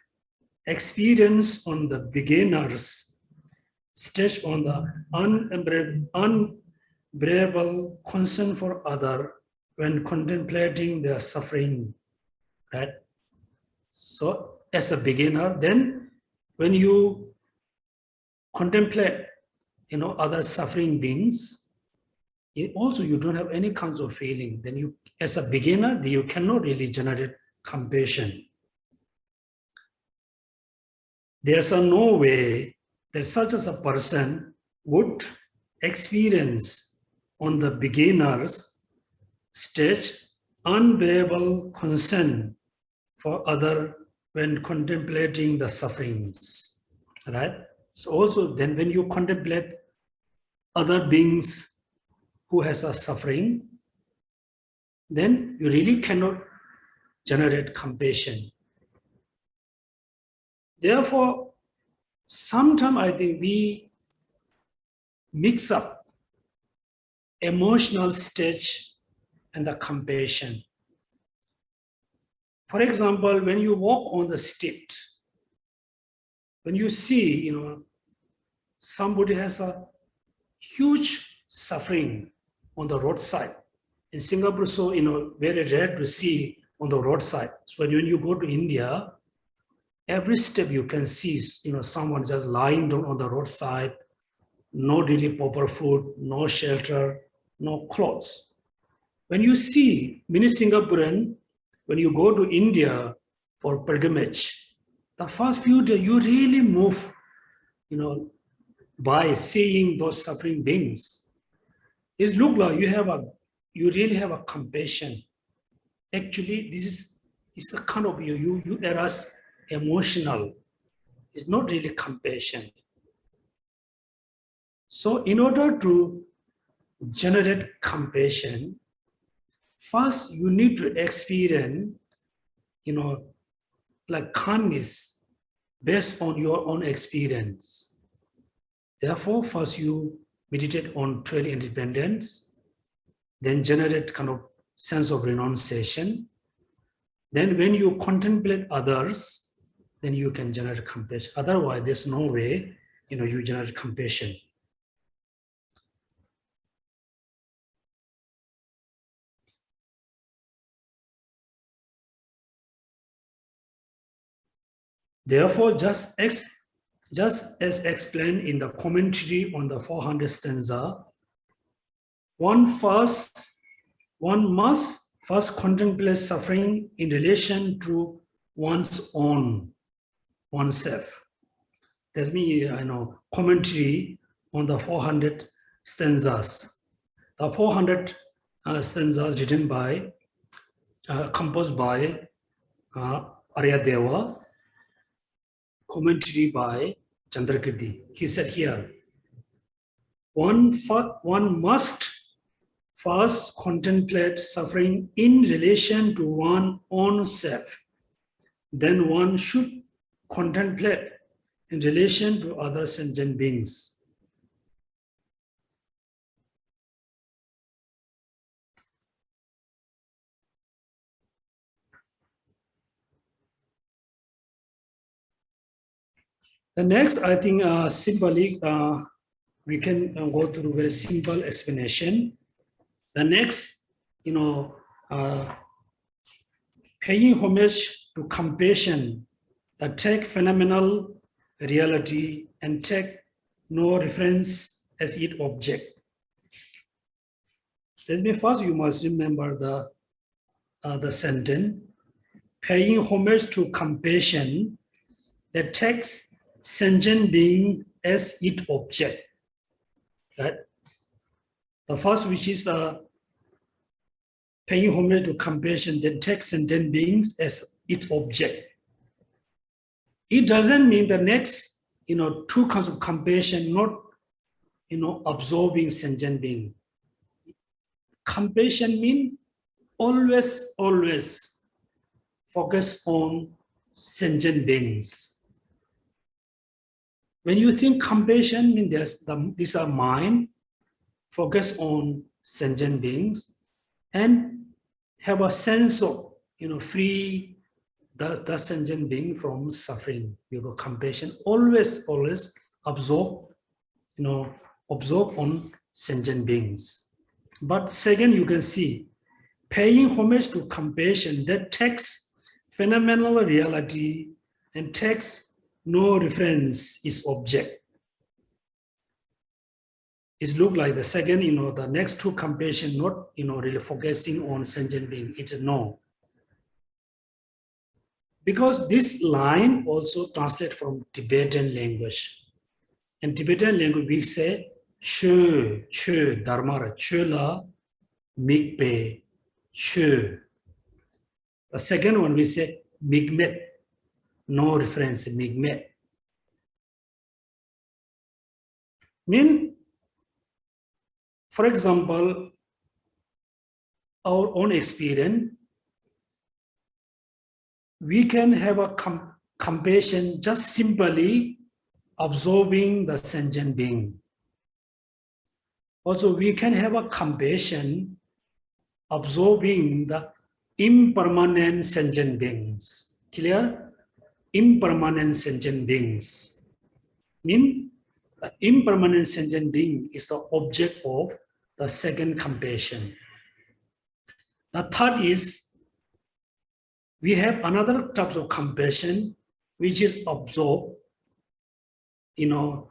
experience on the beginner's stage on the unbearable concern for other when contemplating their suffering, right? So as a beginner, then when you contemplate other suffering beings, also you don't have any kinds of feeling, then you, as a beginner, you cannot really generate compassion. There's no way that such as a person would experience on the beginner's stage unbearable concern for other when contemplating the sufferings, right? So also then when you contemplate other beings who has a suffering, then you really cannot generate compassion. Therefore, sometimes I think we mix up emotional stage and the compassion. For example, when you walk on the street, when you see, somebody has a huge suffering on the roadside. In Singapore, so, very rare to see on the roadside. So when you go to India, every step you can see, someone just lying down on the roadside, no really proper food, no shelter, no clothes. When you see many Singaporean, when you go to India for pilgrimage, the first few days you really move, by seeing those suffering beings. It looks like you really have a compassion. Actually, this is a kind of you are as emotional. It's not really compassion. So in order to generate compassion, first you need to experience, like kindness based on your own experience. Therefore, first you meditate on 12 independence, then generate kind of sense of renunciation. Then when you contemplate others, then you can generate compassion. Otherwise, there's no way, you generate compassion. Therefore, just as explained in the commentary on the 400 stanza, one must first contemplate suffering in relation to oneself. That's me, commentary on the 400 stanzas. The 400 stanzas written by, composed by Aryadeva, commentary by Chandrakirti. He said here, one must first contemplate suffering in relation to one's own self. Then one should contemplate in relation to other sentient beings. The next, I think, symbolic, we can go through very simple explanation. The next, paying homage to compassion that take phenomenal reality and take no reference as its object. Let me first, you must remember the sentence, paying homage to compassion that takes sentient being as its object. Right? The first, which is paying homage to compassion that takes sentient beings as its object. It doesn't mean the next, two kinds of compassion, not, absorbing sentient being. Compassion means always focus on sentient beings. When you think compassion means these are mind, focus on sentient beings, and have a sense of, free the sentient being from suffering. You have compassion, always absorb on sentient beings. But second, you can see, paying homage to compassion that takes phenomenal reality and takes no reference is object. it look like the second, the next two compassion, not, really focusing on sentient being. It's a no. Because this line also translates from Tibetan language. In Tibetan language, we say, Chö, Dharma, Chö la, Mikpe, Chö. The second one, we say, Migmet, no reference, Migmet. Mean, for example, our own experience, we can have a compassion just simply absorbing the sentient being. Also, we can have a compassion absorbing the impermanent sentient beings. Clear? Impermanent sentient beings. Mean, the impermanent sentient being is the object of the second compassion. The third is, we have another type of compassion, which is absorb, the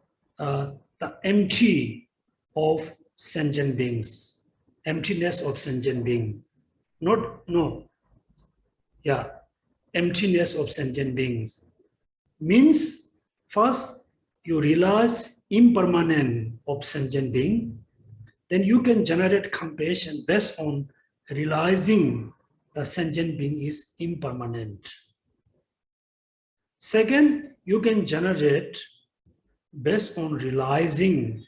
empty of sentient beings, emptiness of sentient being. Emptiness of sentient beings. Means, first, you realize impermanence of sentient being, then you can generate compassion based on realizing the sentient being is impermanent. Second, you can generate based on realizing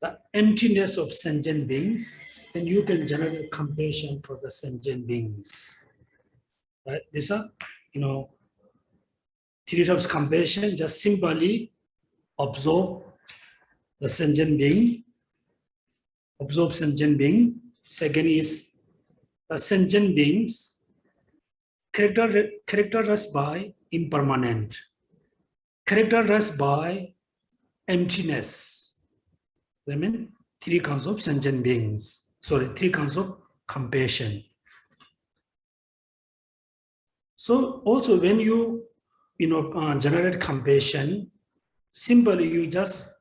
the emptiness of sentient beings, then you can generate compassion for the sentient beings. Right? These are, three types of compassion, just simply absorb the sentient being, absorb sentient being. Second is the sentient beings characterized by impermanent, characterized by emptiness. I mean, three kinds of sentient beings. Three kinds of compassion. So also when you, generate compassion, simply you just,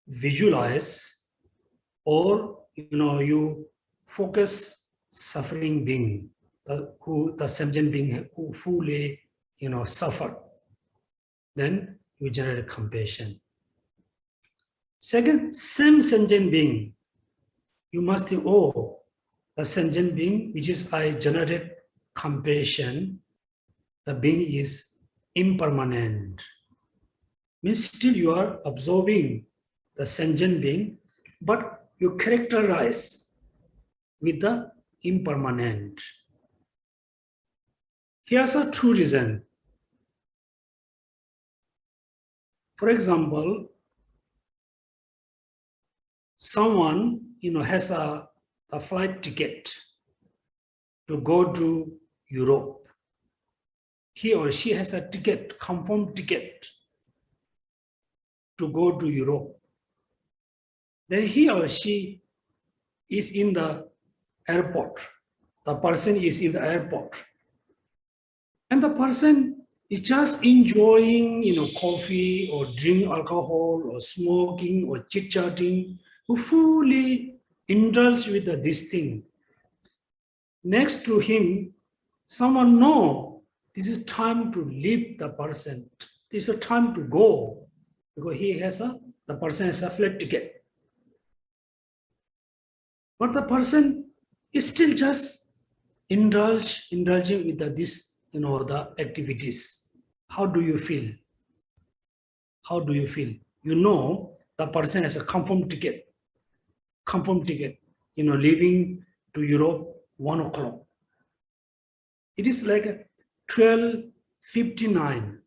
visualize or, you focus suffering being, the sentient being who fully, suffer. Then you generate compassion. Second, same sentient being, you must think, oh, the sentient being, which is I generated compassion, the being is impermanent. Means still you are absorbing the sentient being, but you characterize with the impermanent. Here's a true reason. For example, someone has a flight ticket to go to Europe. He or she has a ticket, confirmed ticket to go to Europe. Then he or she is in the airport. The person is in the airport. And the person is just enjoying, coffee or drink alcohol or smoking or chit-chatting, who fully indulge with this thing. Next to him, someone knows this is time to leave the person. This is a time to go because the person has a flight ticket. But the person is still just indulging with this, the activities. How do you feel? How do you feel? The person has a confirmed ticket, leaving to Europe 1 o'clock. It is like 12:59.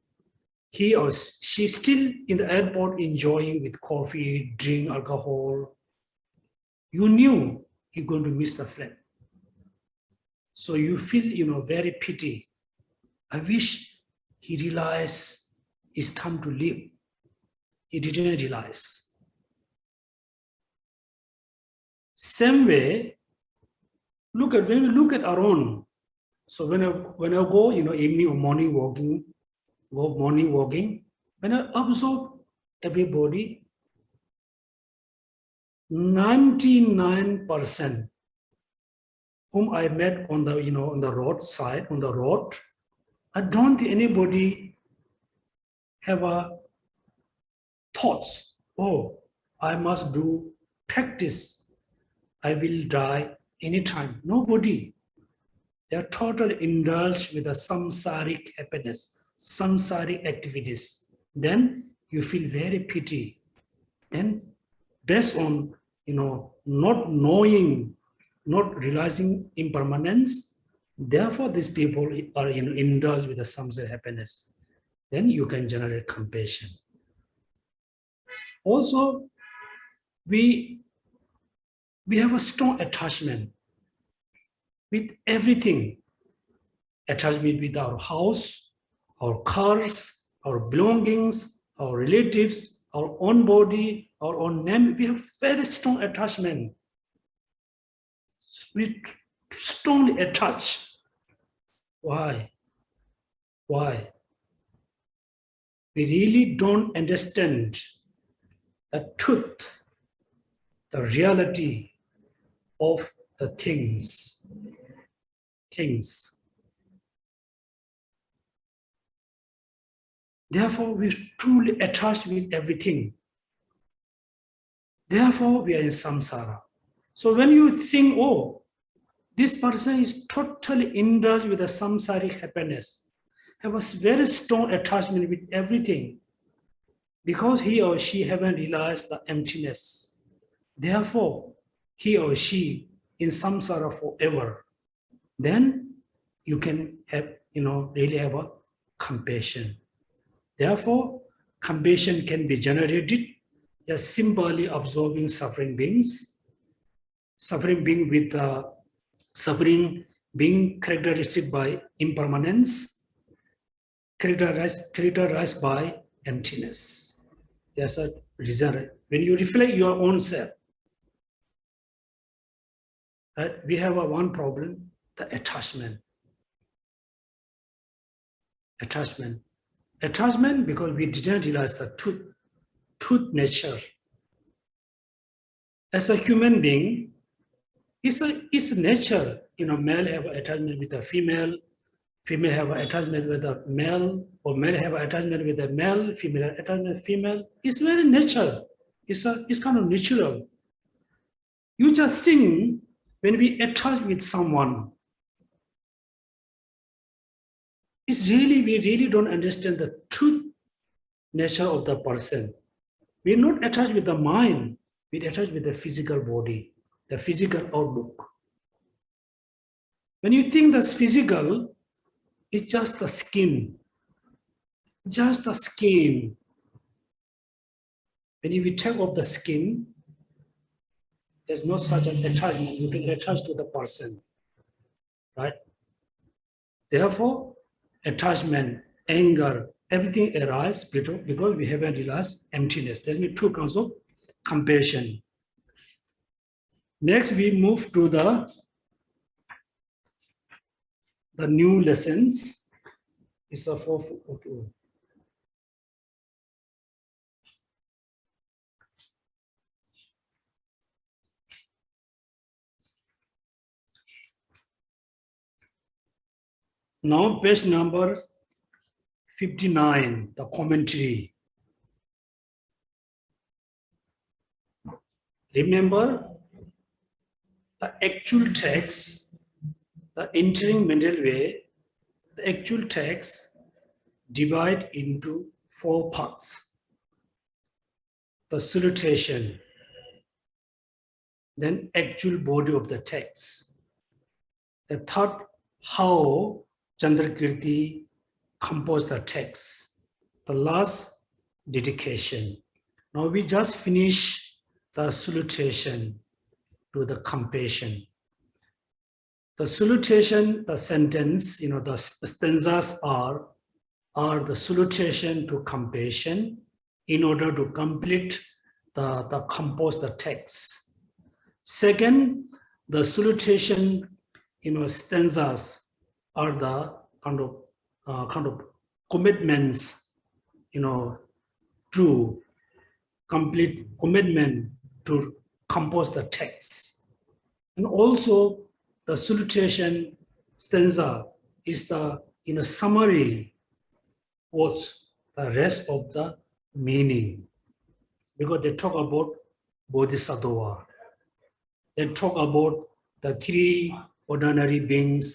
He or she still in the airport enjoying with coffee, drink, alcohol. You knew you're going to miss the flight. So you feel, very pity. I wish he realized it's time to leave. He didn't realize. Same way, when we look at our own. So when I go, evening or morning walking, when I observe everybody, 99% whom I met on the, on the roadside, on the road, I don't think anybody have a thoughts, oh, I must do practice, I will die anytime. Nobody. They are totally indulged with the samsaric happiness, samsaric activities. Then you feel very pity. Then based on, not knowing, not realizing impermanence, therefore these people are indulged with the samsaric happiness. Then you can generate compassion. Also, we have a strong attachment with everything. Attachment with our house, our cars, our belongings, our relatives, our own body, our own name. We have very strong attachment. We strongly attach. Why? Why? We really don't understand the truth, the reality of the things. Therefore, we truly attached with everything. Therefore, we are in samsara. So when you think, oh, this person is totally indulged with the samsaric happiness, have a very strong attachment with everything, because he or she haven't realized the emptiness. Therefore, he or she in samsara forever. Then you can have, really have a compassion. Therefore, compassion can be generated just simply observing suffering beings. Suffering being with suffering being characteristic by impermanence, characterized by emptiness. There's a reason. When you reflect your own self, we have one problem, the attachment. Attachment because we didn't realize the truth nature. As a human being, it's nature. Male have attachment with a female have an attachment with a male, or male have an attachment with a male, female have attachment with female. It's very natural. It's kind of natural. You just think when we attach with someone, we really don't understand the truth nature of the person. We're not attached with the mind, we're attached with the physical body, the physical outlook. When you think that's physical, it's just the skin. Just the skin. When you take off the skin, there's no such an attachment. You can attach to the person, right? Therefore, attachment, anger, everything arises because we haven't realized emptiness. There's two kinds of compassion. Next, we move to the new lessons. It's a fourth. Okay. Now, page number 59, the commentary. Remember, the actual text, the entering middle way, the actual text divide into 4 parts. The salutation, then actual body of the text. The third, how Chandrakirti composed the text. The last, dedication. Now we just finish the salutation to the compassion. The salutation, the sentence, the stanzas are the salutation to compassion in order to complete the compose the text. Second, the salutation, stanzas are the kind of commitments, to complete commitment to compose the text. And also the salutation stanza is the summary what's the rest of the meaning. Because they talk about Bodhisattva. They talk about the three ordinary beings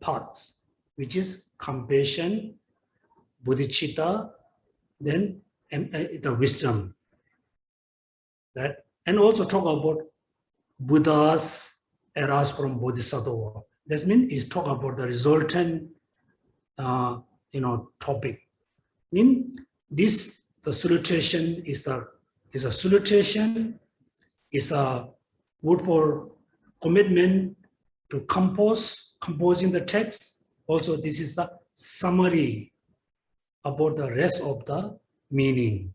paths, which is compassion, bodhicitta, then the wisdom. That, and also talk about Buddhas arise from Bodhisattva. That means is talk about the resultant topic. The salutation is a salutation, is a word for commitment to composing the text. Also, this is a summary about the rest of the meaning.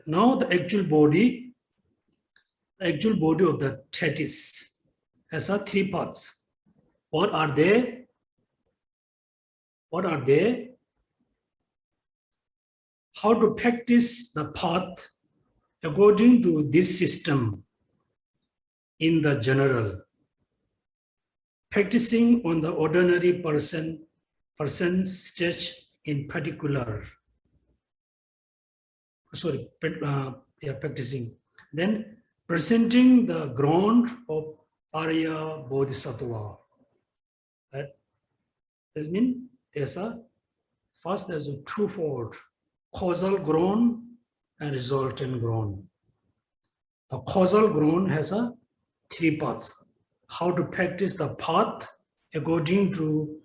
Now the actual body of the treatise has three parts. What are they? How to practice the path according to this system in the general. Practicing on the ordinary person's stage in particular. Practicing. Then presenting the ground of Arya Bodhisattva. That means there's a twofold, causal ground and resultant ground. The causal ground has three parts. How to practice the path according to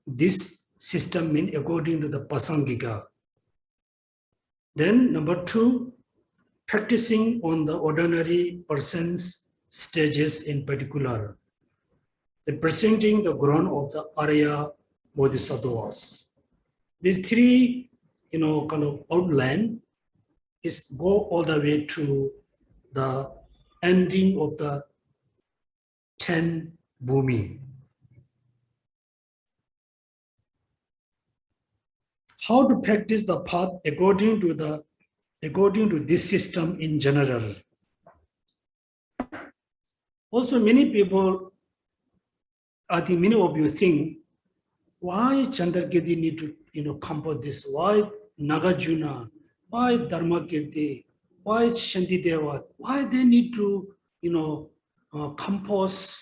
this system, means according to the Pasangika. Then number two, practicing on the ordinary person's stages in particular. The presenting the ground of the Arya Bodhisattvas. These three, kind of outline is go all the way to the ending of the 10 bhumi. How to practice the path according to this system in general. Also, many people, I think many of you think, why Chandrakirti need to compose this? Why Nagarjuna? Why Dharmakirti? Why Shantideva? Why they need to, compose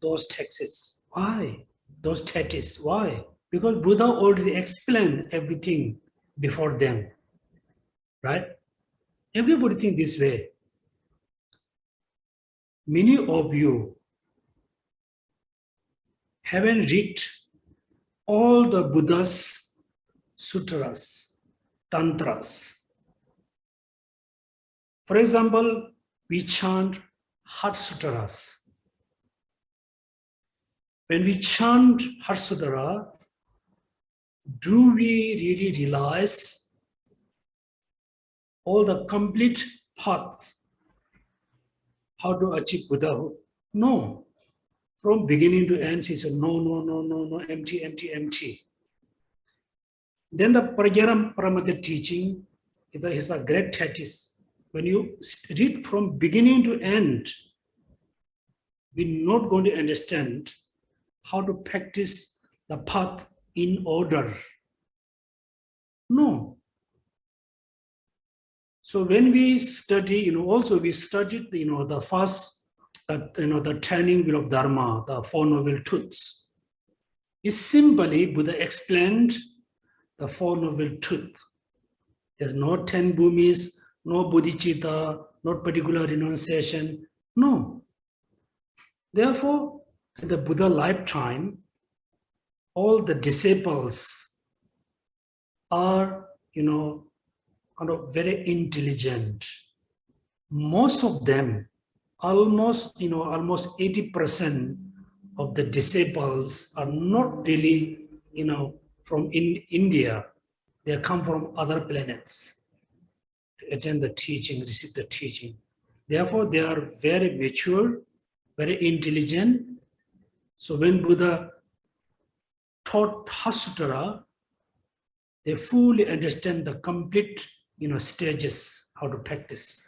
those texts? Why? Those treatises? Why? Because Buddha already explained everything before them, right? Everybody think this way. Many of you haven't read all the Buddha's sutras, tantras. For example, we chant Heart Sutras. When we chant Heart Sutra, do we really realize all the complete paths, how to achieve Buddhahood? No. From beginning to end, she said, no, empty. Then the Prajnana Paramita teaching is a great treatise. When you read from beginning to end, we're not going to understand how to practice the path in order. No. So when we study, also we studied, the first, the turning wheel of Dharma, the Four Noble Truths. It's simply Buddha explained the Four Noble Truths. There's no 10 bhumis, no bodhicitta, not particular renunciation. No. Therefore, in the Buddha lifetime, all the disciples are, kind of very intelligent. Most of them, almost 80% of the disciples are not really, from India. They come from other planets to attend the teaching, receive the teaching. Therefore, they are very mature, very intelligent. So when Buddha taught Heart Sutra, they fully understand the complete, stages. how to practice.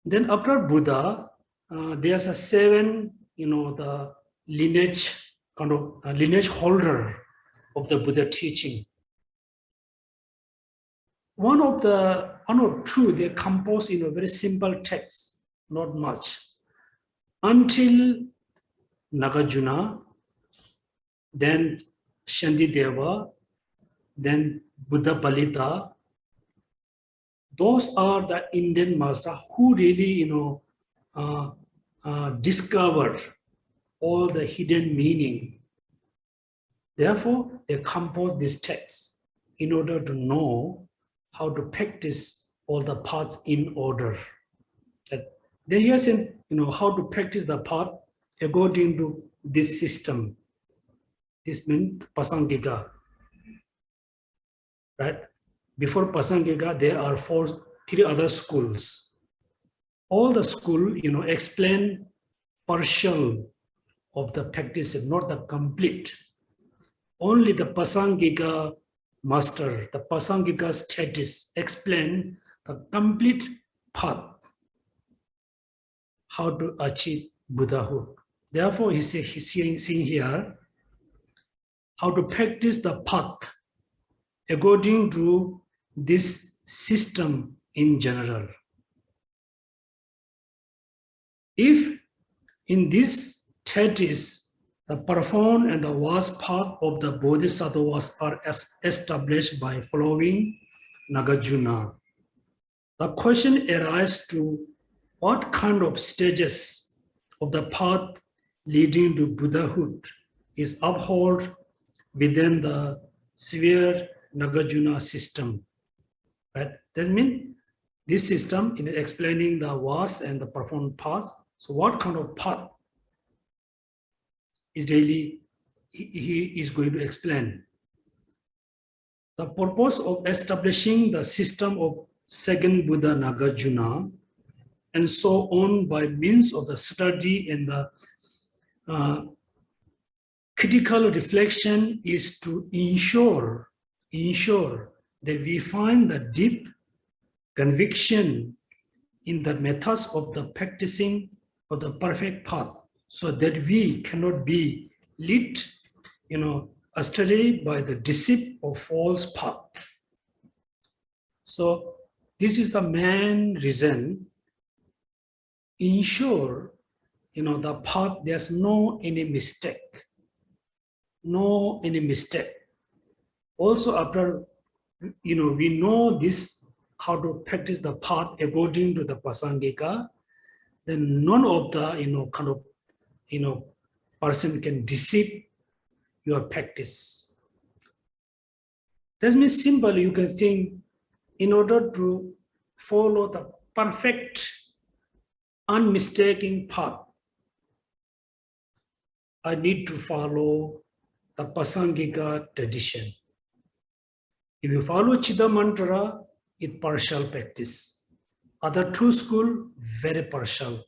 Then after Buddha, there's a 7, the lineage, kind of lineage holder of the Buddha teaching. One or two, they compose in a very simple text, not much. Until Nagarjuna, then Shantideva, then Buddha Balita. Those are the Indian masters who really, discovered all the hidden meaning. Therefore, they compose this text in order to know how to practice all the paths in order. They here say, how to practice the path according to this system. This means Pasangika, right? Before Pasangika, there are 3 other schools. All the school, explain partial of the practice, not the complete. Only the Pasangika master, the Pasangika status, explain the complete path, how to achieve Buddhahood. Therefore, he's saying here, how to practice the path according to this system in general. If in this treatise, the profound and the vast path of the Bodhisattvas are established by following Nagarjuna, the question arises to what kind of stages of the path leading to Buddhahood is upheld within the sphere Nagarjuna system. Right? That means this system in explaining the vast and the profound path. So what kind of path is really he is going to explain? The purpose of establishing the system of second Buddha Nagarjuna and so on by means of the study and the critical reflection is to ensure that we find the deep conviction in the methods of the practicing of the perfect path, so that we cannot be led, astray by the deceit of false path. So this is the main reason. Ensure, the path, there's no any mistake. Also after, we know this, how to practice the path according to the Pasangika, then none of the, person can deceive your practice. That means simple, you can think, in order to follow the perfect, unmistaking path, I need to follow the Pasangika tradition. If you follow Chitta Mantra, it's partial practice. Other 2 school, very partial.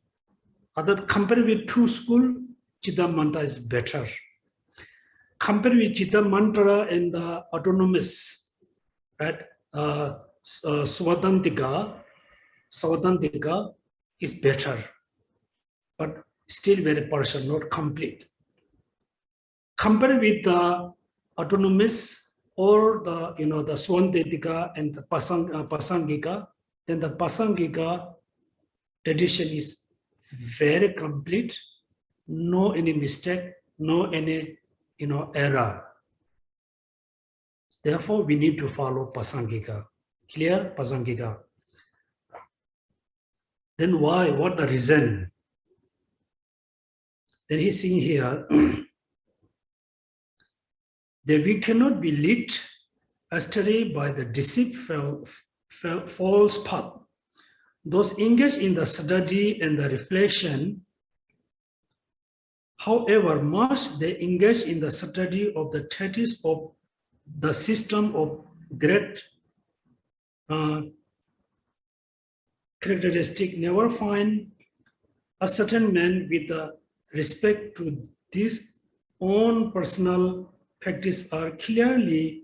Compared with 2 school, Chitta Mantra is better. Compared with Chitta Mantra and the autonomous, right? Swatantika is better, but still very partial, not complete. Compared with the autonomous or the the Swantetika and the Pasangika, then the Pasangika tradition is very complete, no any mistake, no any error. Therefore, we need to follow Pasangika. Clear? Pasangika. Then why? What the reason? Then he's saying here that we cannot be led astray by the deceitful false path. Those engaged in the study and the reflection, however much they engage in the study of the treatise of the system of great characteristic, never find a certain man with respect to this own personal practice are clearly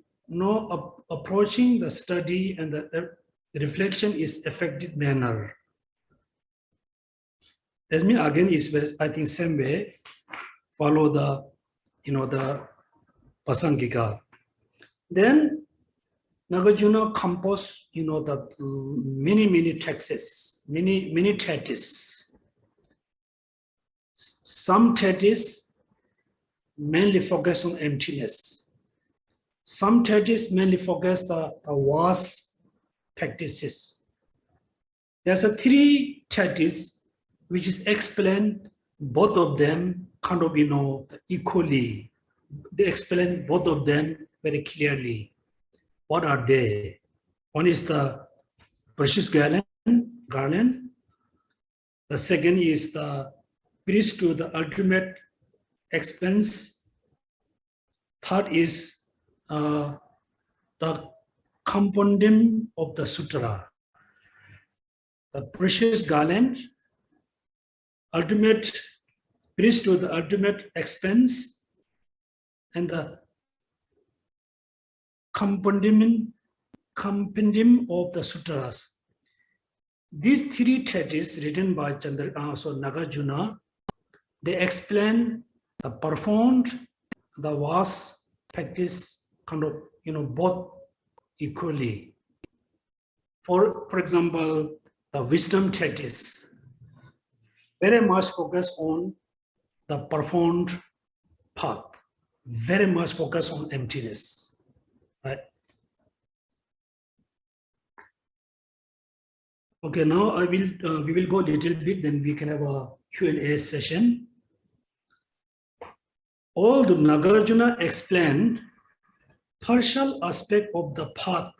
approaching the study and the reflection is effective manner. That means again is I think same way. Follow the the Pasangika. Then Nagarjuna composed the many texts, many treatises. Some treatises mainly focus on emptiness. Some treatises mainly focus the vast practices. There's a 3 treatises which is explained both of them kind of equally. They explain both of them very clearly. What are they? One is the precious garland. The second is the priest to the ultimate expense. Third is the compendium of the sutra. The precious garland, ultimate priest to the ultimate expense, and the compendium of the sutras. These 3 treatises written by Nagarjuna, they explain the profound, the vast practice kind of both equally. For example, the wisdom treatise very much focus on the profound path, very much focus on emptiness, right? Okay, now we will go a little bit, then we can have a Q&A session. All the Nagarjuna explained partial aspect of the path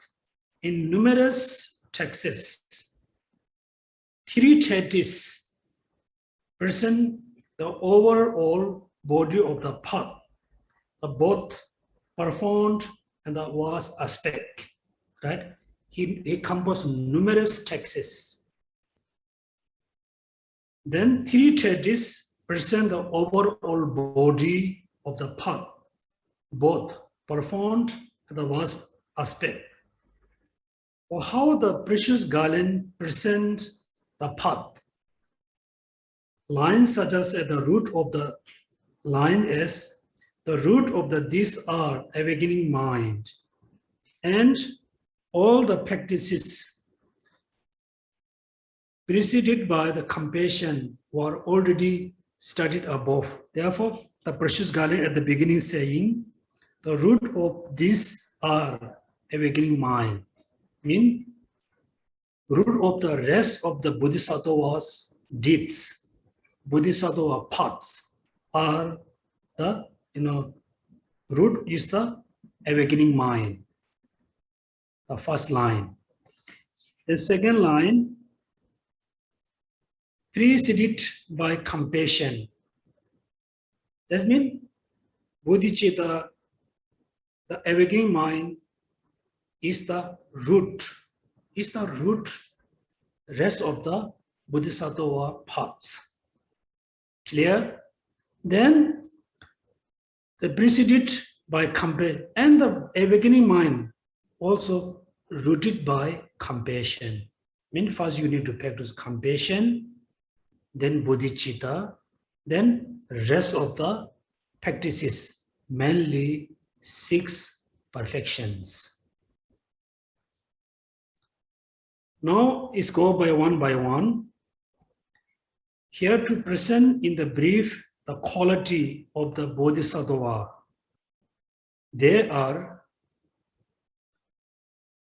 in numerous texts. 3 treatises present the overall body of the path, the both profound and the vast aspect, right? He composed numerous texts. Then 3 treatises present the overall body of the path, both profound and the vast aspect. Or how the precious garland presents the path. Lines such as at the root of the line is the root of these are awakening mind, and all the practices preceded by the compassion were already studied above. Therefore, the precious garland at the beginning saying, the root of these are awakening mind, mean root of the rest of the Bodhisattva's deeds, Bodhisattva paths are the, root is the awakening mind, the first line. The second line, preceded by compassion. That means bodhicitta, the awakening mind, is the root rest of the Bodhisattva paths. Clear? Then the preceded by compassion, and the awakening mind also rooted by compassion. Means first you need to practice compassion, then bodhicitta, then rest of the practices, mainly 6 perfections. Now let's go by one. Here to present in the brief the quality of the Bodhisattva. They are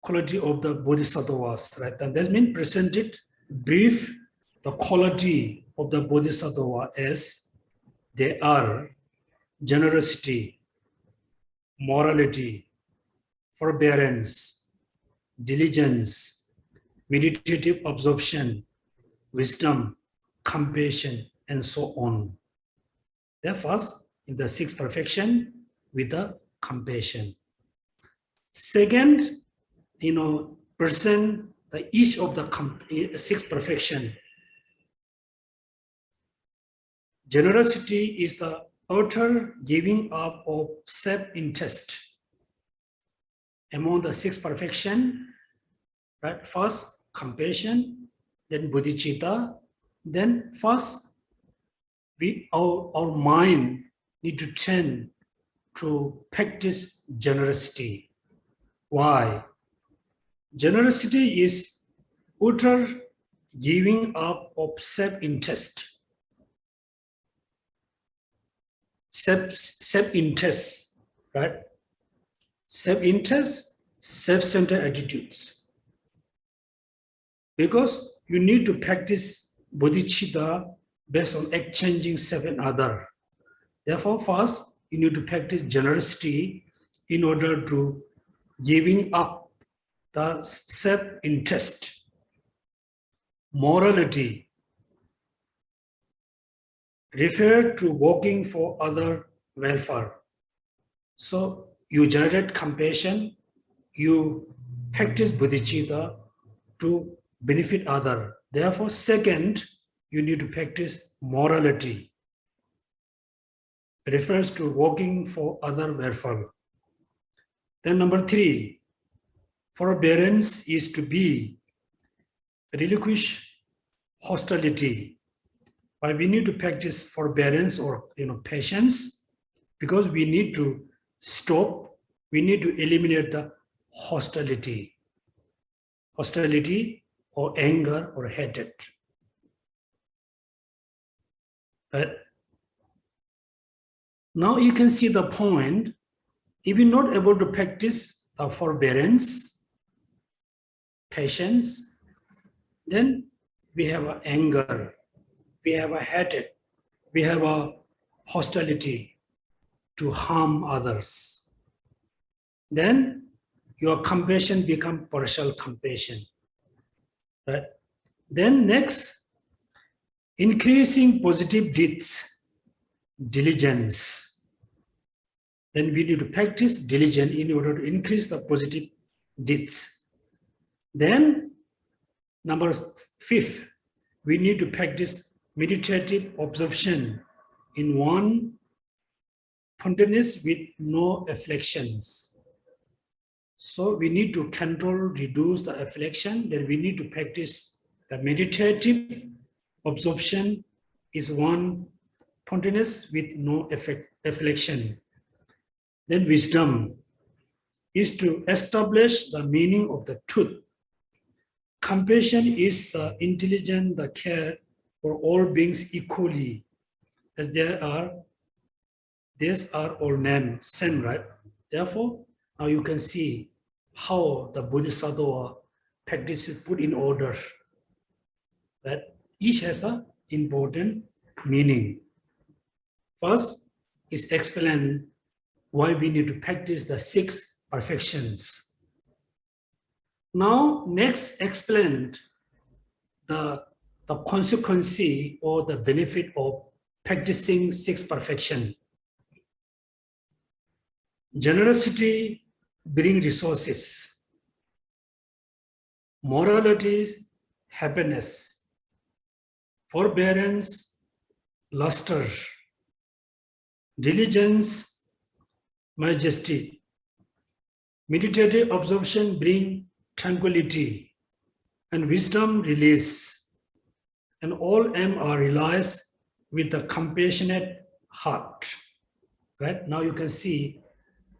quality of the Bodhisattvas, right? And that means presented brief the quality of the Bodhisattva as they are generosity, morality, forbearance, diligence, meditative absorption, wisdom, compassion, and so on. Then first, in the 6th perfection with the compassion. Second, present the each of the 6th perfection. Generosity is the utter giving up of self-interest. among the six perfection, right? First, compassion, then bodhicitta, then first, our mind need to tend to practice generosity. Why? Generosity is utter giving up of self-interest. Self-interest, right? Self-interest, self-centered attitudes. Because you need to practice bodhicitta based on exchanging self and other. Therefore, first, you need to practice generosity in order to giving up the self-interest. Morality refer to working for other welfare. So you generate compassion, you practice bodhicitta to benefit other. Therefore, second, you need to practice morality. It refers to working for other welfare. Then number three, forbearance is to be relinquish hostility. Why we need to practice forbearance or patience? Because we need to stop, we need to eliminate the hostility or anger or hatred. Now you can see the point. If you're not able to practice forbearance, patience, then we have an anger, we have a hatred, we have a hostility to harm others. Then your compassion becomes partial compassion. Right? Then next, increasing positive deeds, diligence. Then we need to practice diligence in order to increase the positive deeds. Then number fifth, we need to practice meditative absorption in one spontaneous with no afflictions. So we need to control, reduce the affliction. Then we need to practice the meditative absorption is one spontaneous with no affliction. Then wisdom is to establish the meaning of the truth. Compassion is the intelligence, the care for all beings equally, as these are all named same, right? Therefore, now you can see how the Bodhisattva practice is put in order. That each has an important meaning. First is explain why we need to practice the six perfections. Now, next explained the consequence or the benefit of practicing six perfection. Generosity brings resources. Morality, happiness. Forbearance, luster. Diligence, majesty. Meditative absorption brings tranquility, and wisdom release. And all M are realized with the compassionate heart. Right? Now you can see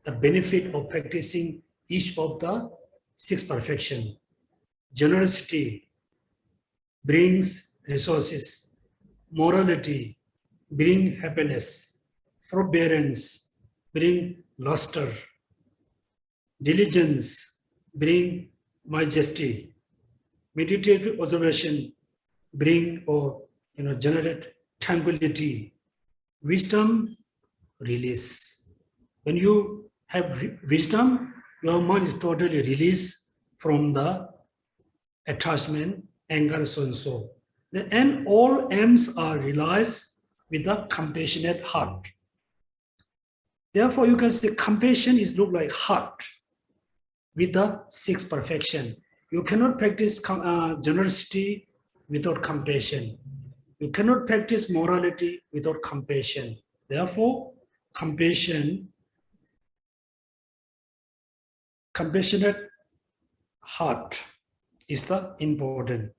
the benefit of practicing each of the six perfection. Generosity brings resources. Morality brings happiness. Forbearance brings luster. Diligence brings majesty. Meditative observation bring or generate tranquility. Wisdom release. When you have wisdom, your mind is totally released from the attachment, anger, so and so. And all M's are realized with a compassionate heart. Therefore, you can say compassion is look like heart with the six perfection. You cannot practice generosity without compassion. You cannot practice morality without compassion. Therefore, compassion compassionate heart is the important.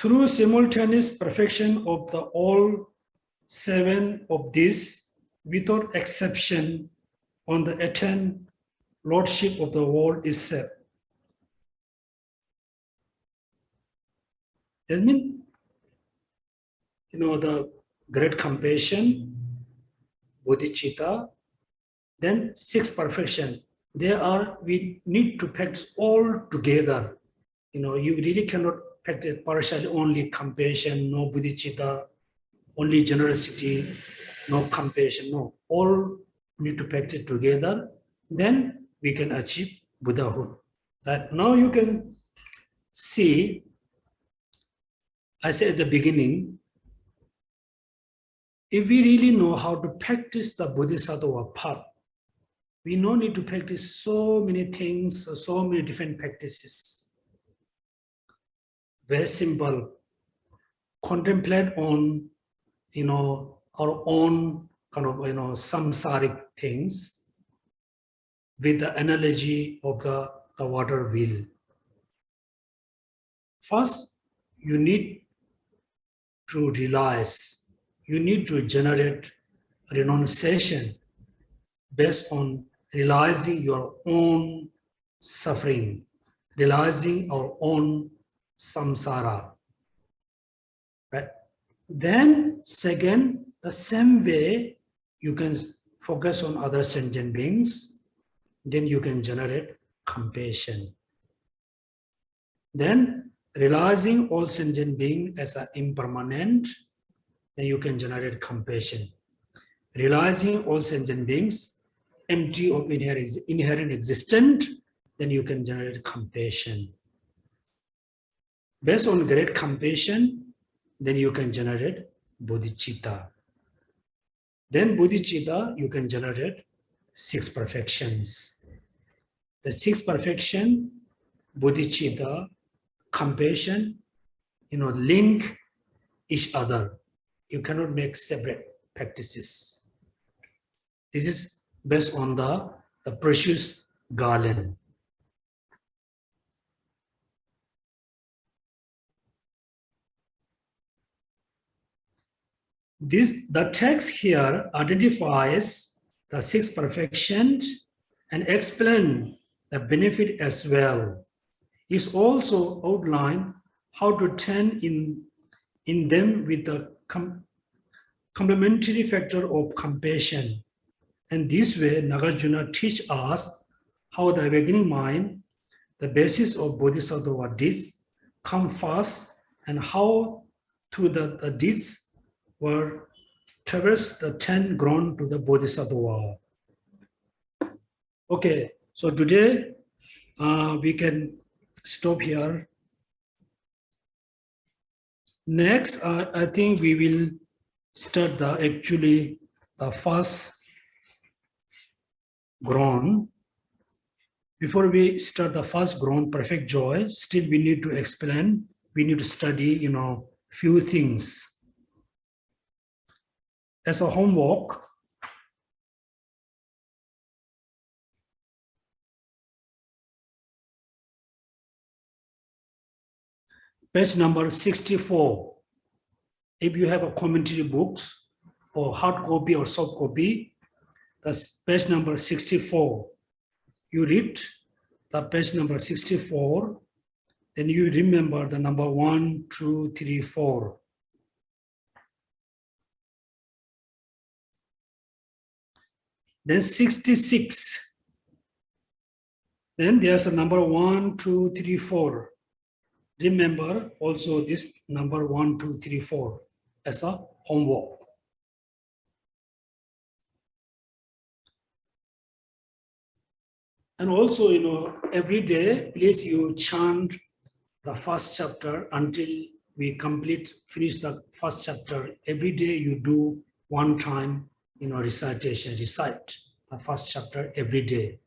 Through simultaneous perfection of the all 7 of these, without exception, on the eternal lordship of the world is set. That means, the great compassion, bodhicitta, then 6 perfection. We need to practice all together. You really cannot practice partially only compassion, no bodhicitta, only generosity, no compassion. No, all need to practice together. Then we can achieve Buddhahood. Right now you can see, I said at the beginning, if we really know how to practice the Bodhisattva path, we no need to practice so many things, so many different practices. Very simple. Contemplate on, our own kind of, samsaric things with the analogy of the water wheel. First, you need to realize, you need to generate renunciation based on realizing your own suffering, realizing our own samsara. Right? Then, second, the same way you can focus on other sentient beings, then you can generate compassion. Then, realizing all sentient beings as impermanent, then you can generate compassion. Realizing all sentient beings empty of inherent existence, then you can generate compassion. Based on great compassion, then you can generate bodhicitta. Then bodhicitta, you can generate 6 perfections. The 6 perfection, bodhicitta, compassion, link each other. You cannot make separate practices. This is based on the precious garland. The text here identifies the 6 perfections and explains the benefit as well. It also outlines how to turn in them with the complementary factor of compassion. And this way, Nagarjuna teaches us how the awakening mind, the basis of Bodhisattva deeds, come first, and how through the deeds were traversed the 10 grown to the Bodhisattva. Okay, so today we can stop here. Next, I think we will start the first grown. Before we start the first grown, perfect joy, still we need to explain, we need to study, few things. As a homework, page number 64. If you have a commentary books or hard copy or soft copy, that's page number 64. You read the page number 64, then you remember the number 1, 2, 3, 4. Then 66. Then there's a number 1, 2, 3, 4. Remember also this number 1, 2, 3, 4 as a homework. And also, every day, please you chant the first chapter until we finish the first chapter. Every day you do one time, recitation, recite the first chapter every day.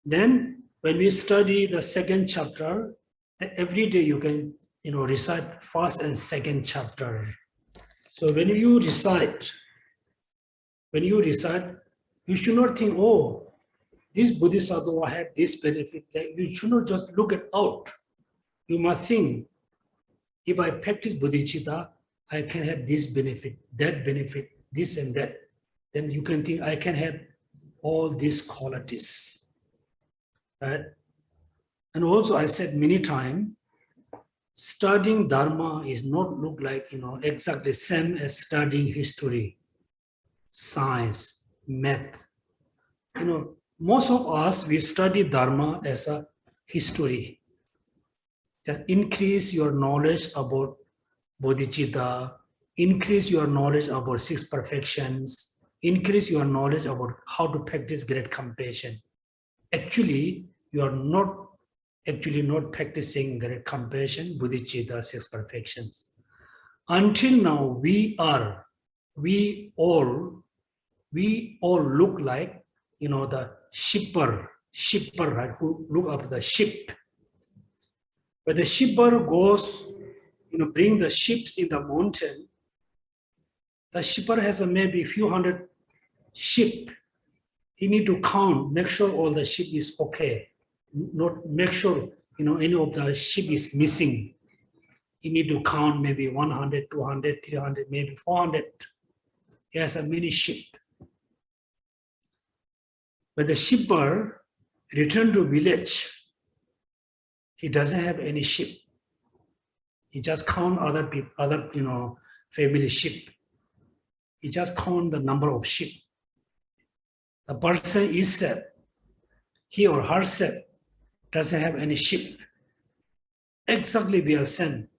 Then when we study the second chapter, every day you can, recite first and second chapter. So when you recite, you should not think, oh, this Bodhisattva have this benefit. Like, you should not just look it out. You must think, if I practice bodhicitta, I can have this benefit, this and that. Then you can think, I can have all these qualities. Right? And also, I said many times, studying Dharma is not look like, exactly same as studying history, science, math. Most of us, we study Dharma as a history. Just increase your knowledge about bodhicitta, increase your knowledge about 6 perfections, increase your knowledge about how to practice great compassion. Actually, you are not practicing great compassion, bodhicitta, 6 perfections. Until now, we all look like, the shipper, right, who look after the ship. But the shipper goes, bring the ships in the mountain. The shipper has maybe a few hundred ship. He need to count, make sure all the ship is okay. Not make sure, any of the ship is missing. He need to count maybe 100, 200, 300, maybe 400. He has a many ship. But the shipper returned to village. He doesn't have any ship. He just count other people, family ship. He just count the number of ship. The person is safe. He or herself doesn't have any ship. Exactly we are sent.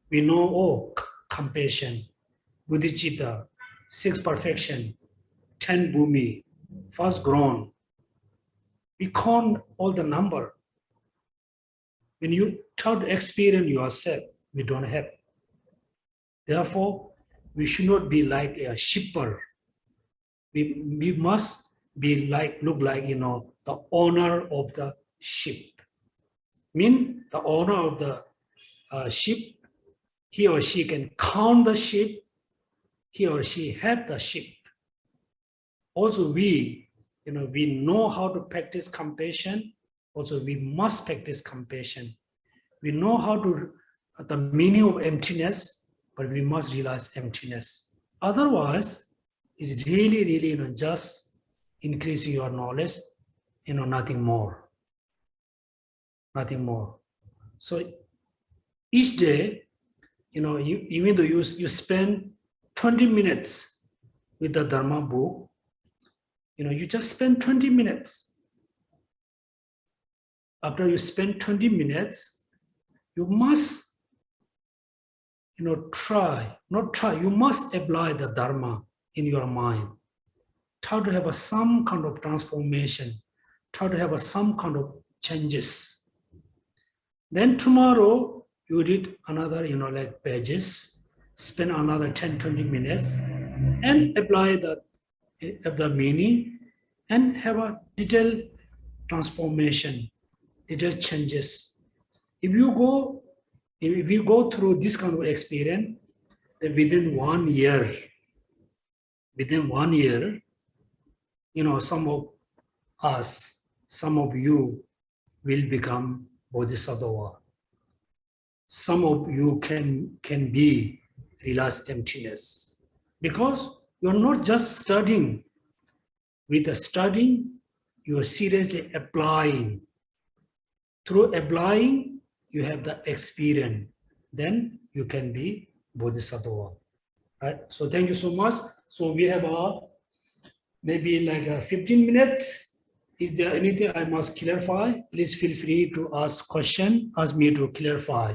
We know, compassion, bodhicitta, 6 perfection, 10 bhumi, first grown. We count all the number. When you try to experience yourself, we don't have. Therefore, we should not be like a shipper. We must be look like, the owner of the ship. Mean the owner of the ship, he or she can count the ship, he or she have the ship. Also we know how to practice compassion. Also we must practice compassion. We know how to, the meaning of emptiness, but we must realize emptiness. Otherwise, it's really, just increasing your knowledge, nothing more. Nothing more. So each day, even though you spend 20 minutes with the Dharma book, you just spend 20 minutes. After you spend 20 minutes, you must, you must apply the Dharma in your mind. Try to have some kind of transformation. Try to have some kind of changes. Then tomorrow, you read another, pages, spend another 10, 20 minutes, and apply the meaning, and have a detailed transformation, detailed changes. If you go through this kind of experience, then within 1 year, some of us, some of you will become Bodhisattva. Some of you can be realize emptiness. Because you're not just studying. With the studying, you are seriously applying. Through applying, you have the experience. Then you can be Bodhisattva. Right? So thank you so much. So we have maybe 15 minutes. Is there anything I must clarify? Please feel free to ask me to clarify.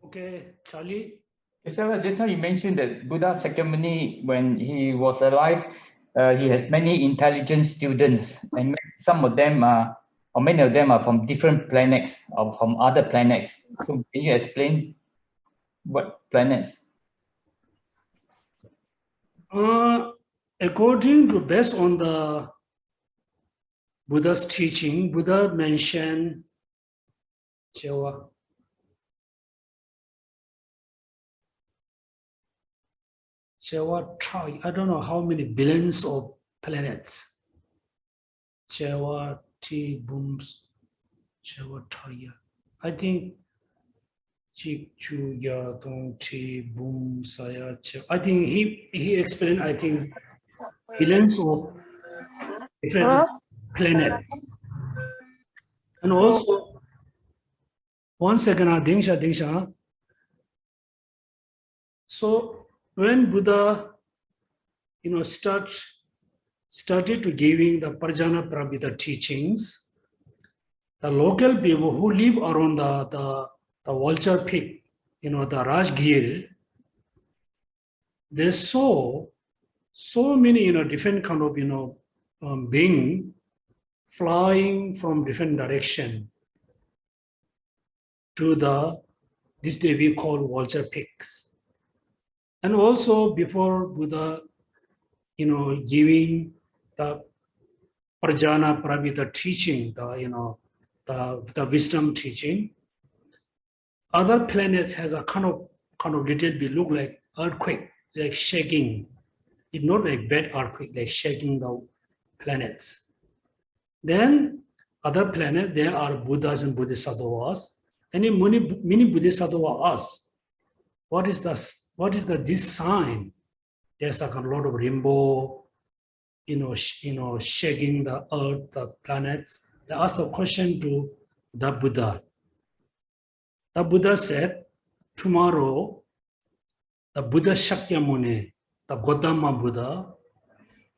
Okay, Charlie? Yes, sir, just now you mentioned that Buddha Sakyamuni, when he was alive, he has many intelligent students, and some of them or many of them are from different planets or from other planets. So can you explain what planets? Based on the Buddha's teaching, Buddha mentioned I don't know how many billions of planets. T booms Chavataya. I think Chikchuya Tong T boom Saya. I think he explained, I think, billions of different planets. And also, 1 second, Dingsha. So when Buddha, started to giving the Parjana Prabhita teachings, the local people who live around the vulture peak, the Rajgir, they saw so many, different kind of, being flying from different direction to this day we call vulture peaks. And also before Buddha, giving the Parjana Prabhita teaching, the wisdom teaching, other planets has a kind of little bit look like earthquake, like shaking. It's not like bad earthquake, like shaking the planets. Then other planets, there are Buddhas and Bodhisattvas. And many Bodhisattvas ask, what is this sign? There's a lot of rainbow, shaking the earth, the planets. They asked the question to the Buddha. The Buddha said, tomorrow, the Buddha Shakyamuni, the Gautama Buddha,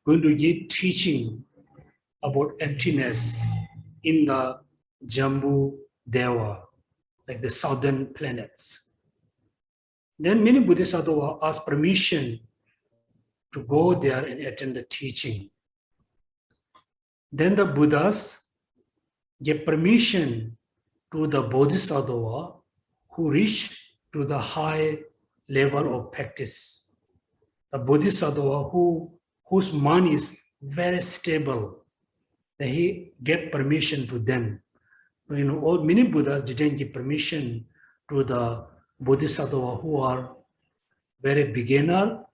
going to give teaching about emptiness in the Jambu Deva, like the southern planets. Then many Bodhisattvas asked permission to go there and attend the teaching. Then the Buddhas gave permission to the Bodhisattva who reached to the high level of practice. The Bodhisattva whose mind is very stable, then he gave permission to them. Many Buddhas didn't give permission to the Bodhisattva who are very beginner,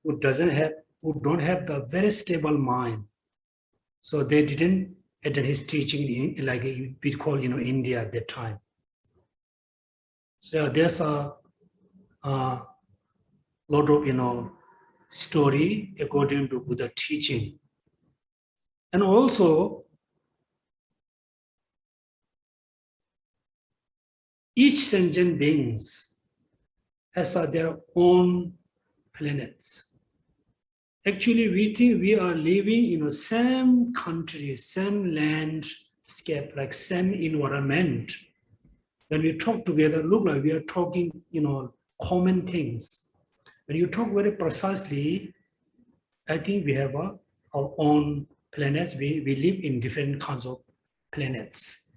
who don't have the very stable mind. So they didn't attend his teaching like we call, India at that time. So there's a lot of, story according to Buddha teaching. And also, each sentient beings has their own planets. Actually, we think we are living in the same country, same landscape, like same environment. When we talk together, look like we are talking, common things. When you talk very precisely, I think we have our own planets. We live in different kinds of planets.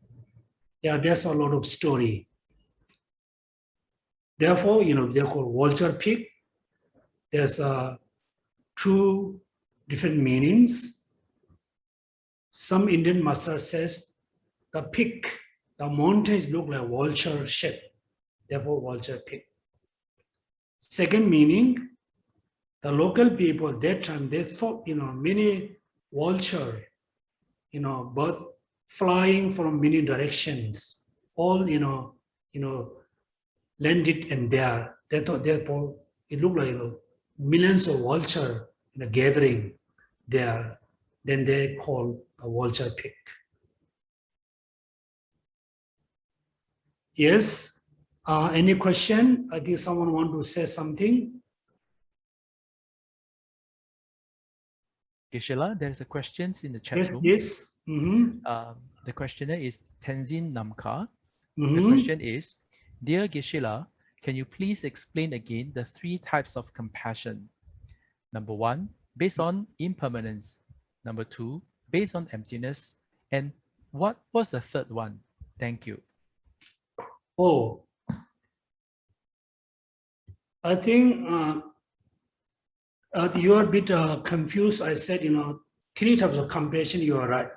Yeah, there's a lot of story. Therefore, they're called vulture peak. There's two different meanings. Some Indian master says the peak, the mountains look like vulture shape, therefore vulture peak. Second meaning, the local people that time they thought, many vulture, bird flying from many directions, all landed in there. They thought therefore it looked like millions of vulture gathering there. Then they call a vulture peak. Yes. Any question? I think someone want to say something. Geshe-la, there's a question in the chat room. Yes. Mm-hmm. The questioner is Tenzin Namka. Mm-hmm. The question is, Dear Geshe-la, can you please explain again the 3 types of compassion? Number 1, based on impermanence. Number 2, based on emptiness. And what was the third one? Thank you. Oh, I think you are a bit confused. I said, 3 types of compassion, you are right.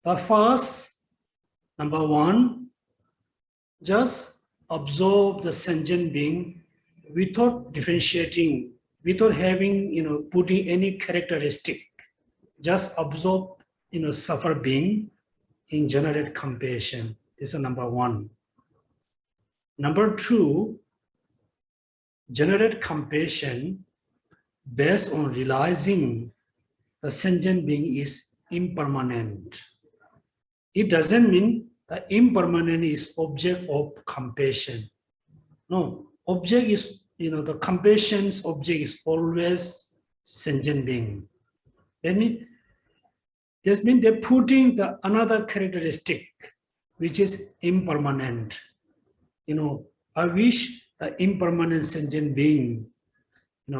The first, number 1, just observe the sentient being without differentiating, without having, putting any characteristic. Just observe suffer being in generate compassion. This is number one. Number two, generate compassion based on realizing the sentient being is impermanent. It doesn't mean the impermanent is object of compassion. No, object is, the compassion's object is always sentient being. That means they're putting the another characteristic, which is impermanent. I wish the impermanent sentient being,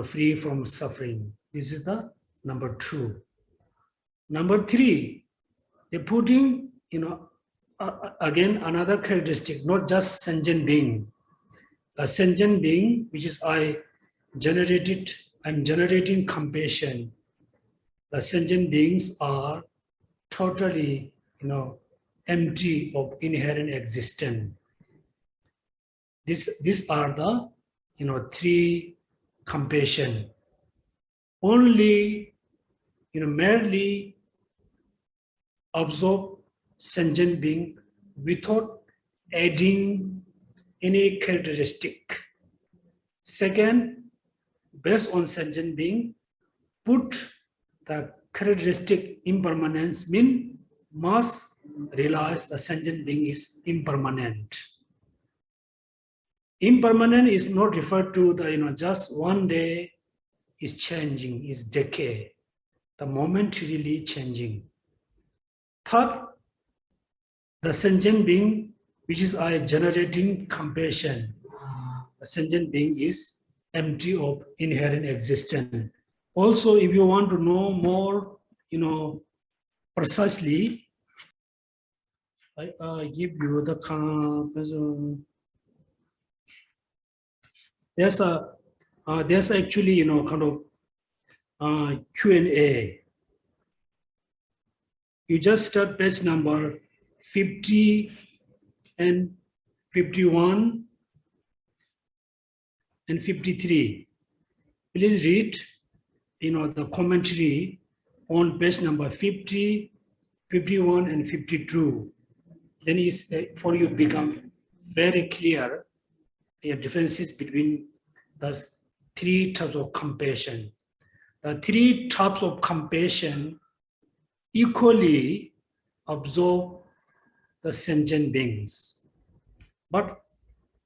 free from suffering. This is the number two. Number three, they're putting, again, another characteristic, not just sentient being. A sentient being, which is I'm generating compassion. The sentient beings are totally, empty of inherent existence. These are the, three compassion. Only, merely absorb sentient being without adding any characteristic. Second, based on sentient being, put the characteristic impermanence, must realize the sentient being is impermanent. Impermanent is not referred to the, just one day is changing, is decay, the momentarily changing. Third, the sentient being, which is generating compassion. The sentient being is empty of inherent existence. Also, if you want to know more, precisely, I give you the there's actually, kind of Q&A. You just start page number 50 and 51 and 53. Please read, the commentary on page number 50, 51 and 52. Then for you become very clear the differences between the three types of compassion. The three types of compassion equally absorb the sentient beings, but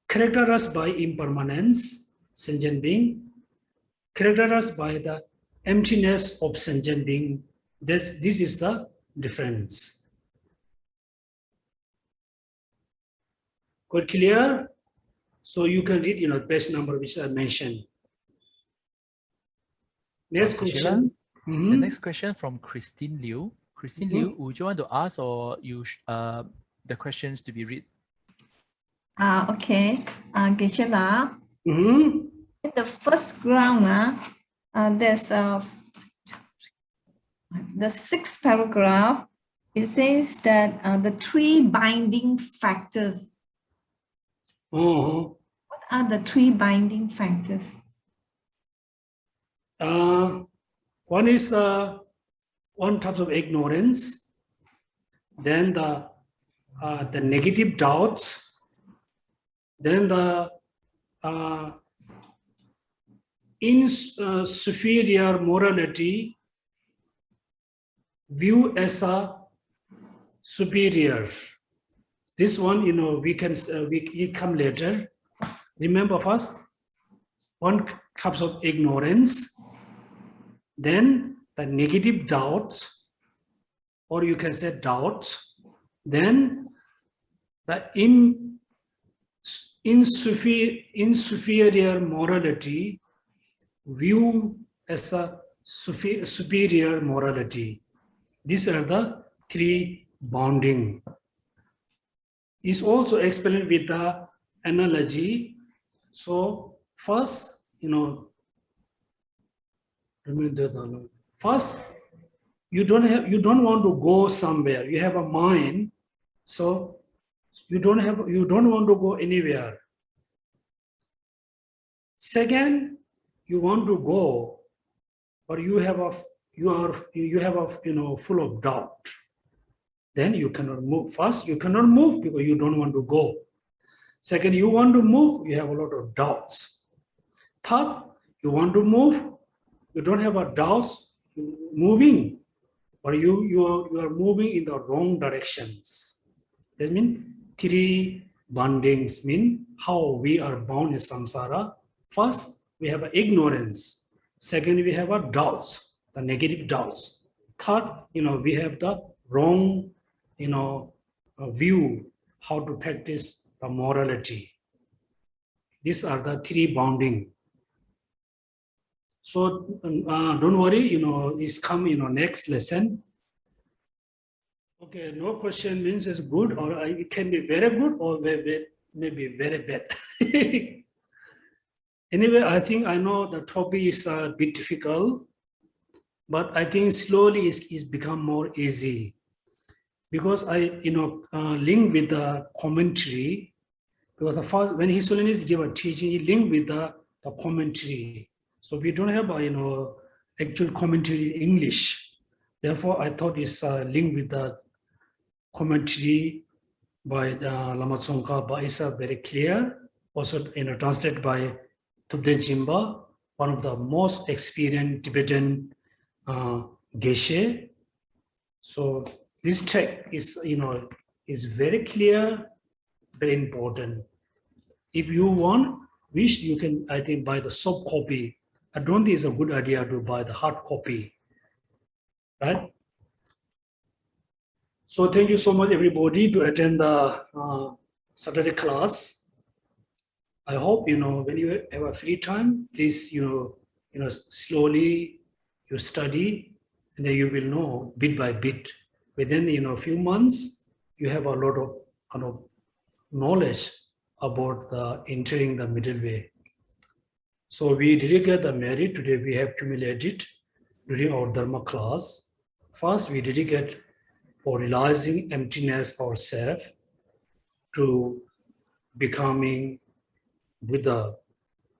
characterized by impermanence, sentient being, characterized by the emptiness of sentient being. This is the difference. Quite clear? So you can read, page number which I mentioned. Next question. The next question from Christine Liu. Christine Liu, would you want to ask or the questions to be read? Okay. Geshe La. In the first ground, there's the sixth paragraph. It says that the three binding factors. What are the three binding factors? One is one type of ignorance, then the negative doubts, then the inferior morality, view as a superior. This one, we come later. Remember first, one type of ignorance, then the negative doubts, or you can say doubts, then the inferior morality, view as a superior morality. These are the three bounding. Is also explained with the analogy. So first, first, you don't want to go somewhere. You have a mind, so you don't want to go anywhere. Second, you want to go, but you have you have a full of doubt, then you cannot move. First, you cannot move because you don't want to go. Second, you want to move, you have a lot of doubts. Third, you want to move, you don't have a doubts, you're moving, but you are moving in the wrong directions. That means three bondings mean how we are bound in samsara. First, we have ignorance. Second, we have a doubts, the negative doubts. Third, we have the wrong, view how to practice the morality. These are the three bounding. So don't worry, it's come, next lesson. Okay, no question means it's good, or it can be very good, or maybe very bad. Anyway, I know the topic is a bit difficult, but I think slowly it's become more easy. Because I, link with the commentary, because the first, when His Holiness gave a teaching, he linked with the commentary. So we don't have a, actual commentary in English. Therefore, I thought it's linked with the commentary by Lama Tsongkhapa, but it's very clear. Also, translated by Thubten Jimba, one of the most experienced Tibetan Geshe. So this text is, is very clear, very important. If you wish, you can, I think, buy the soft copy. I don't think it's a good idea to buy the hard copy, right? So thank you so much, everybody, to attend the Saturday class. I hope, when you have a free time, please, slowly you study, and then you will know bit by bit. Within, a few months, you have a lot of kind of knowledge about entering the middle way. So we dedicate the merit today we have accumulated during our Dharma class. First, we dedicate for realizing emptiness ourselves to becoming Buddha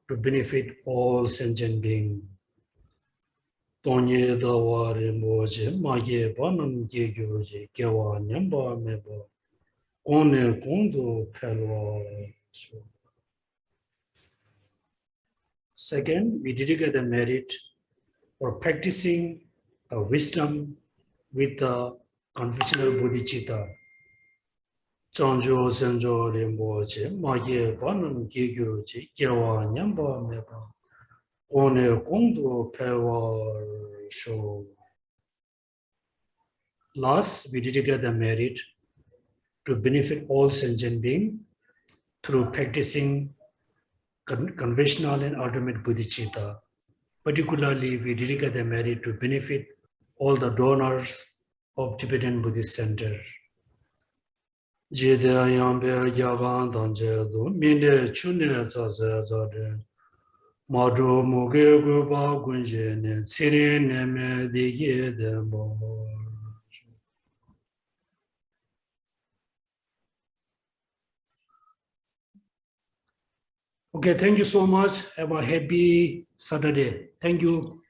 to benefit all sentient beings. Tonye daware moje mage banam gegyoje gewa nyamba meba kone kondo pelwa. Second, we dedicate the merit for practicing the wisdom with the conventional bodhicitta. Chanjo senjo rinpoche mage banam gegyoje gewa nyamba meba kone kondo pelwa. Last, we dedicate the merit to benefit all sentient beings through practicing conventional and ultimate bodhicitta. Particularly, we dedicate the merit to benefit all the donors of Tibetan Buddhist Center. Madro muge guba gunje ne tsiri neme digi dembo. Okay, thank you so much. Have a happy Saturday. Thank you.